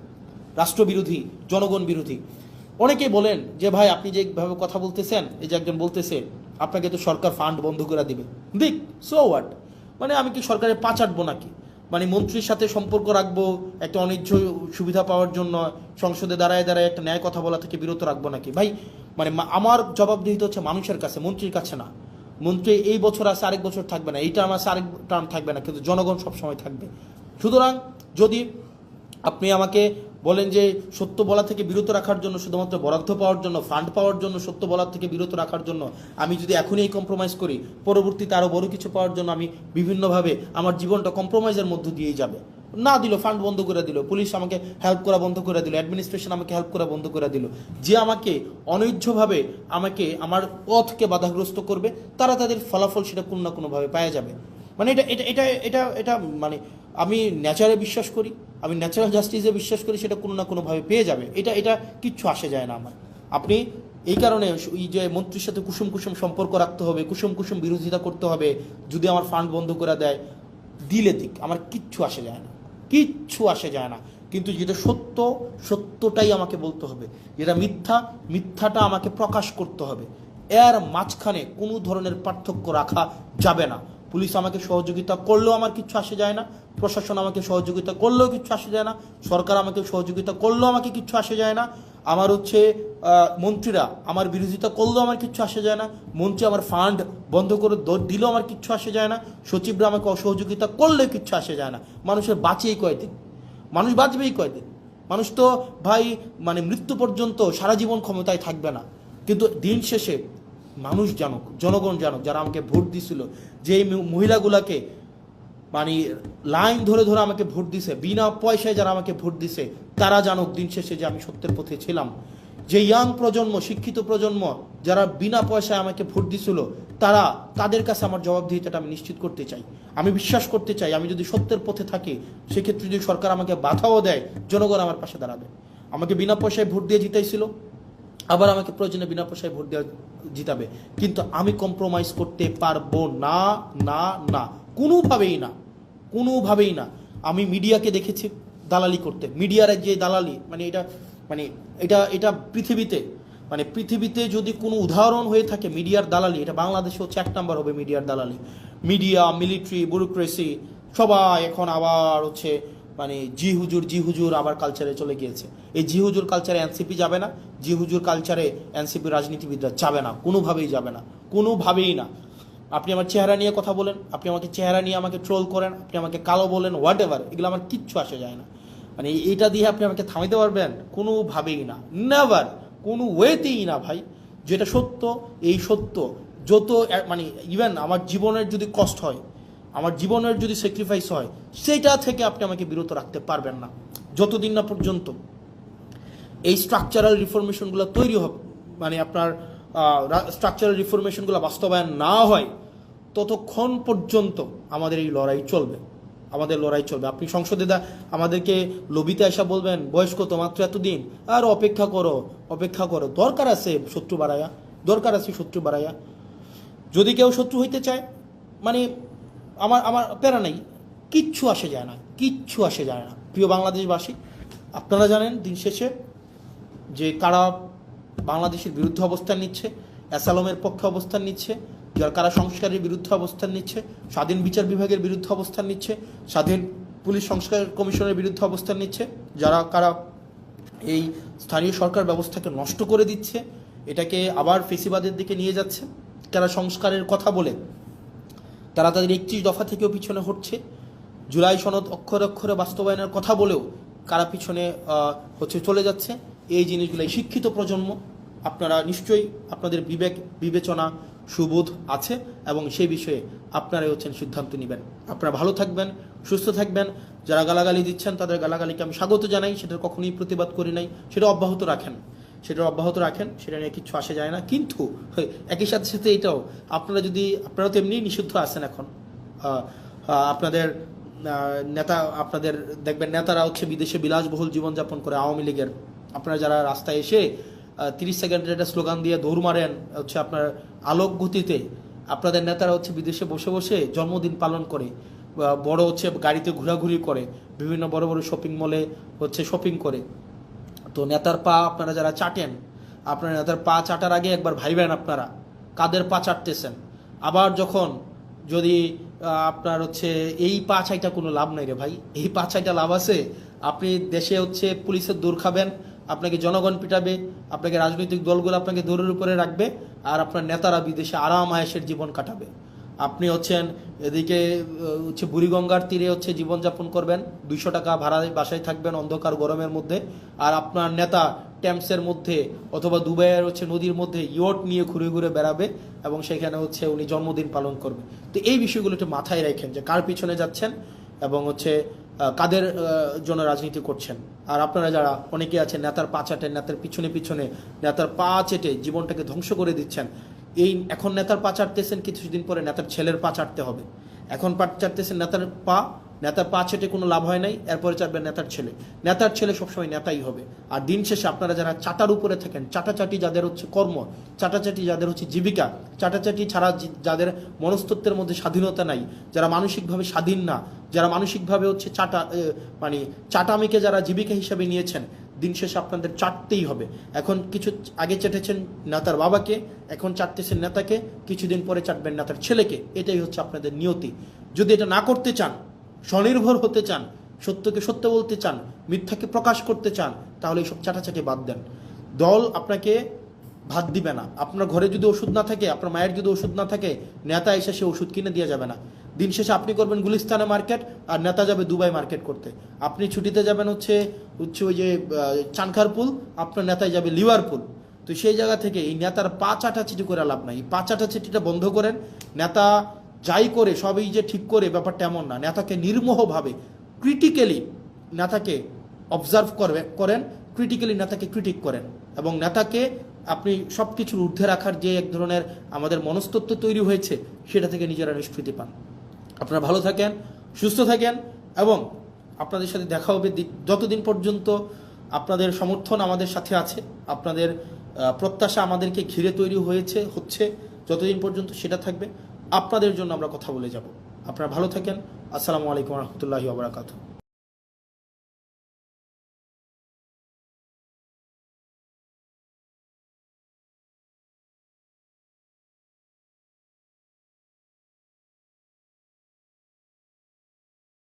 রাষ্ট্রবিরোধী, জনগণ বিরোধী। অনেকেই বলেন যে ভাই আপনি যেভাবে কথা বলতেছেন, এই যে একজন বলতেছে আপনাকে তো সরকার ফান্ড বন্ধ করে দিবে, দেখ সো হোয়াট, মানে আমি কি সরকারের পা চাটবো নাকি? মানে মন্ত্রীর সাথে সম্পর্ক রাখবো একটা অনিচ্ছ সুবিধা পাওয়ার জন্য, সংসদে দাঁড়ায় একটা ন্যায় কথা বলা থেকে বিরত রাখবো নাকি? ভাই মানে আমার জবাবদিহিতা হচ্ছে মানুষের কাছে, মন্ত্রীর কাছে না। মন্ত্রী এই বছর আছে, আরেক বছর থাকবে না, এই টার্ম আছে, আরেক টার্ম থাকবে না, কিন্তু জনগণ সবসময় থাকবে। সুতরাং যদি আপনি আমাকে বলেন যে সত্য বলা থেকে বিরত রাখার জন্য, শুধুমাত্র বরাদ্দ পাওয়ার জন্য, ফান্ড পাওয়ার জন্য, সত্য বলার থেকে বিরত রাখার জন্য আমি যদি এখনই এই কম্প্রোমাইজ করি, পরবর্তীতে আরও বড় কিছু পাওয়ার জন্য আমি বিভিন্নভাবে আমার জীবনটা কম্প্রোমাইজের মধ্য দিয়েই যাবে। না দিল, ফান্ড বন্ধ করে দিল, পুলিশ আমাকে হেল্প করা বন্ধ করে দিল, অ্যাডমিনিস্ট্রেশন আমাকে হেল্প করা বন্ধ করে দিল, যে আমাকে অনৈধ্যভাবে আমাকে আমার পথকে বাধাগ্রস্ত করবে, তারা তাদের ফলাফল সেটা কোনো না কোনোভাবে পাওয়া যাবে। মানে এটা এটা এটা এটা এটা মানে আমি ন্যাচারে বিশ্বাস করি, আমি ন্যাচারাল জাস্টিসে বিশ্বাস করি, সেটা কোনো না কোনোভাবে পেয়ে যাবে। এটা এটা কিচ্ছু আসে যায় না আমার। আপনি এই কারণে এই যে মন্ত্রীর সাথে কুসুম কুসুম সম্পর্ক রাখতে হবে, কুসুম কুসুম বিরোধিতা করতে হবে, যদি আমার ফান্ড বন্ধ করে দেয় দিলে দিক, আমার কিচ্ছু আসে যায় না, কিচ্ছু আসে যায় না। কিন্তু যেটা সত্য, সত্যটাই আমাকে বলতে হবে, যেটা মিথ্যা, মিথ্যাটা আমাকে প্রকাশ করতে হবে। এর মাঝখানে কোনো ধরনের পার্থক্য রাখা যাবে না। পুলিশ আমাকে সহযোগিতা করলেও আমার কিচ্ছু আসে যায় না, প্রশাসন আমাকে সহযোগিতা করলেও কিচ্ছু আসে যায় না, সরকার আমাকে সহযোগিতা করলেও আমাকে কিচ্ছু আসে যায় না, আমার হচ্ছে মন্ত্রীরা আমার বিরোধিতা করলেও আমার কিচ্ছু আসে যায় না, মন্ত্রী আমার ফান্ড বন্ধ করে দিলেও আমার কিচ্ছু আসে যায় না, সচিবরা আমাকে অসহযোগিতা করলেও কিচ্ছু আসে যায় না। মানুষের বাঁচেই কয়দিন, মানুষ বাঁচবেই কয়দিন, মানুষ তো ভাই মানে মৃত্যু পর্যন্ত সারা জীবন ক্ষমতায় থাকবে না। কিন্তু দিন শেষে মানুষ জানুক, জনগণ জানুক, যারা আমাকে ভোট দিছিল, যে মহিলাগুলাকে মানে লাইন ধরে ধরে আমাকে ভোট দিছে, বিনা পয়সায় যারা আমাকে ভোট দিছে, তারা জানুক দিন শেষে যে আমি সত্যের পথে ছিলাম। যে ইয়াং প্রজন্ম, শিক্ষিত প্রজন্ম যারা বিনা পয়সায় আমাকে ভোট দিছিল, তাদের কাছে আমার জবাবদিহিতাটা আমি নিশ্চিত করতে চাই। আমি বিশ্বাস করতে চাই, আমি যদি সত্যের পথে থাকি, সেক্ষেত্রে যদি সরকার আমাকে বাধাও দেয়, জনগণ আমার পাশে দাঁড়াবে। আমাকে বিনা পয়সায় ভোট দিয়ে জিতাইছিল, আবার আমাকে প্রয়োজনে বিনা পয়সায় ভোট দেওয়া জিতাবে, কিন্তু আমি কম্প্রোমাইজ করতে পারবো না, না না, কোনোভাবেই না, কোনোভাবেই না। আমি মিডিয়াকে দেখেছি দালালি করতে, মিডিয়ার যে দালালি, মানে এটা পৃথিবীতে যদি কোনো উদাহরণ হয়ে থাকে মিডিয়ার দালালি, এটা বাংলাদেশে হচ্ছে 1 নম্বর হবে মিডিয়ার দালালি। মিডিয়া, মিলিটারি, ব্যুরোক্রেসি সবাই এখন আবার হচ্ছে মানে জি হুজুর আবার কালচারে চলে গিয়েছে। এই জি হুজুর কালচারে এনসিপি যাবে না, জি হুজুর কালচারে এনসিপি রাজনীতিবিদরা যাবে না, কোনোভাবেই যাবে না, কোনোভাবেই না। আপনি আমার চেহারা নিয়ে কথা বলেন, আপনি আমাকে চেহারা নিয়ে আমাকে ট্রোল করেন, আপনি আমাকে কালো বলেন, হোয়াট এভার, এগুলো আমার কিচ্ছু আসে যায় না। মানে এইটা দিয়ে আপনি আমাকে থামাইতে পারবেন? কোনোভাবেই না, নেভার, কোনো ওয়েতেই না ভাই। যেটা সত্য, এই সত্য, যত মানে ইভেন আমার জীবনের যদি কষ্ট হয়, আমার জীবনের যদি স্যাক্রিফাইস হয়, সেইটা থেকে আপনি আমাকে বিরত রাখতে পারবেন না, যতদিন না পর্যন্ত এই স্ট্রাকচারাল রিফরমেশনগুলো তৈরি হবে, মানে আপনার স্ট্রাকচারাল রিফরমেশনগুলো বাস্তবায়ন না হয়, ততক্ষণ পর্যন্ত আমাদের এই লড়াই চলবে, আমাদের লড়াই চলবে। আপনি সংসদে আমাদেরকে লবিতে আসা বলবেন বয়স কত, মাত্র এতদিন, আর অপেক্ষা করো, অপেক্ষা করো, দরকার আছে শত্রু বাড়াইয়া, দরকার আছে শত্রু বাড়াইয়া। যদি কেউ শত্রু হইতে চায়, মানে আমার আমার প্যারা নেই, কিচ্ছু আসে যায় না, কিচ্ছু আসে যায় না। প্রিয় বাংলাদেশবাসী, আপনারা জানেন দিন শেষে যে কারা বাংলাদেশের বিরুদ্ধে অবস্থান নিচ্ছে, অ্যাসালমের পক্ষে অবস্থান নিচ্ছে, যারা কারা সংস্কারের বিরুদ্ধে অবস্থান নিচ্ছে, স্বাধীন বিচার বিভাগের বিরুদ্ধে অবস্থান নিচ্ছে, স্বাধীন পুলিশ সংস্কার কমিশনের বিরুদ্ধে অবস্থান নিচ্ছে, যারা কারা এই স্থানীয় সরকার ব্যবস্থাকে নষ্ট করে দিচ্ছে, এটাকে আবার ফেসিবাদের দিকে নিয়ে যাচ্ছে, কারা সংস্কারের কথা বলে তারা তাদের 31 দফা থেকেও পিছনে হটছে, জুলাই সনদ অক্ষরে অক্ষরে বাস্তবায়নের কথা বলেও কারা পিছনে হচ্ছে চলে যাচ্ছে। এই জিনিসগুলাই শিক্ষিত প্রজন্ম, আপনারা নিশ্চয়ই আপনাদের বিবেক বিবেচনা সুবোধ আছে এবং সেই বিষয়ে আপনারাই হচ্ছেন সিদ্ধান্ত নেবেন। আপনারা ভালো থাকবেন, সুস্থ থাকবেন। যারা গালাগালি দিচ্ছেন তাদের গালাগালিকে আমি স্বাগত জানাই, সেটার কখনোই প্রতিবাদ করি নাই, সেটা অব্যাহত রাখেন, সেটা নিয়ে কিচ্ছু আসে যায় না। কিন্তু একই সাথে সাথে এটাও আপনারা তো এমনি নিষিদ্ধ আছেন এখন, আপনাদের আপনাদের দেখবেন নেতারা হচ্ছে বিদেশে বিলাসবহুল জীবনযাপন করে, আওয়ামী লীগের। আপনারা যারা রাস্তায় এসে 30 সেকেন্ডের একটা স্লোগান দিয়ে দৌড় মারেন হচ্ছে আপনার আলোক গতিতে, আপনাদের নেতারা হচ্ছে বিদেশে বসে বসে জন্মদিন পালন করে, বড় হচ্ছে গাড়িতে ঘোরাঘুরি করে, বিভিন্ন বড় বড় শপিং মলে হচ্ছে শপিং করে। তো নেতার পা আপনারা যারা চাটেন, আপনার নেতার পা চাটার আগে একবার ভাইবেন আপনারা কাদের পা চাটতেছেন। আবার যখন যদি আপনার হচ্ছে এই পা চাইটা কোনো লাভ নাই রে ভাই, এই পা চাইটা লাভ আছে। আপনি দেশে হচ্ছে পুলিশের দৌড় খাবেন, আপনাকে জনগণ পিটাবে, আপনাকে রাজনৈতিক দলগুলো আপনাকে দৌড়ের উপরে রাখবে, আর আপনার নেতারা বিদেশে আরাম আয়েশের জীবন কাটাবে। আপনি হচ্ছেন এদিকে হচ্ছে বুড়িগঙ্গার তীরে হচ্ছে জীবনযাপন করবেন, 200 টাকা ভাড়ায় বাসায় থাকবেন অন্ধকার গরমের মধ্যে, আর আপনার নেতা ট্যাম্পসের মধ্যে অথবা দুবাইয়ের হচ্ছে নদীর মধ্যে ইয়ট নিয়ে ঘুরে ঘুরে বেড়াবে এবং সেখানে হচ্ছে উনি জন্মদিন পালন করবে। তো এই বিষয়গুলো একটু মাথায় রাখেন যে কার পিছনে যাচ্ছেন এবং হচ্ছে কাদের জন্য রাজনীতি করছেন। আর আপনারা যারা অনেকে আছেন নেতার পা চাটেন, নেতার পিছনে পিছনে নেতার পা চেটে জীবনটাকে ধ্বংস করে দিচ্ছেন, এই এখন নেতার পা চাটতেছেন, কিছুদিন পরে নেতার ছেলের পা চাটতে হবে। এখন পা চাটতেছেন নেতার পা চেটে কোনো লাভ হয় নাই, এরপরে চাটবেন নেতার ছেলে সবসময় নেতাই হবে। আর দিন শেষে আপনারা যারা চাটার উপরে থাকেন, চাটাচাটি যাদের হচ্ছে কর্ম, চাটাচাটি যাদের হচ্ছে জীবিকা, চাটাচাটি ছাড়া যাদের মনস্তত্ত্বের মধ্যে স্বাধীনতা নাই, যারা মানসিকভাবে স্বাধীন না, যারা মানসিকভাবে হচ্ছে চাটামিকে যারা জীবিকা হিসাবে নিয়েছেন, দিন শেষে আপনাদের চাটতেই হবে। এখন কিছু আগে চেটেছেন নেতার বাবাকে, এখন চাটতেছেন নেতাকে, কিছুদিন পরে চাটবেন নেতার ছেলেকে। এটাই হচ্ছে আপনাদের নিয়তি। যদি এটা না করতে চান, স্বনির্ভর হতে চান, সত্যকে সত্য বলতে চান, মিথ্যাকে প্রকাশ করতে চান, তাহলে এইসব চাটাচাটি বাদ দেন। দল আপনাকে ভাত দিবে না। আপনার ঘরে যদি ওষুধ না থাকে, আপনার মায়ের যদি ওষুধ না থাকে, নেতা এসে সে ওষুধ কিনে দিয়ে যাবে না। দিন শেষে আপনি করবেন গুলিস্তানে মার্কেট, আর নেতা যাবে দুবাই মার্কেট করতে। আপনি ছুটিতে যাবেন হচ্ছে ওই যে চানখারপুল, আপনার নেতায় যাবে লিভারপুল। তো সেই জায়গা থেকে এই নেতার পা চাটাচিটি করে লাভ নাই। এই পা চাটাচিটিটা বন্ধ করেন। নেতা যাই করে সবই যে ঠিক করে, ব্যাপারটা এমন না। নেতাকে নির্মোহভাবে ক্রিটিক্যালি নেতাকে অবজার্ভ করেন, ক্রিটিক্যালি নেতাকে ক্রিটিক করেন, এবং নেতাকে আপনি সব কিছুর ঊর্ধ্বে রাখার যে এক ধরনের আমাদের মনস্তত্ত্ব তৈরি হয়েছে, সেটা থেকে নিজেরা নিষ্কৃতি পান। আপনারা ভালো থাকেন, সুস্থ থাকেন, এবং আপনাদের সাথে দেখা হবে যতদিন পর্যন্ত আপনাদের সমর্থন আমাদের সাথে আছে, আপনাদের প্রত্যাশা আমাদেরকে ঘিরে তৈরি হচ্ছে, যতদিন পর্যন্ত সেটা থাকবে, আপনাদের জন্য আমরা কথা বলে যাব। আপনারা ভালো থাকেন। আসসালামু আলাইকুম রহমতুল্লাহি ওয়া বারাকাতুহু।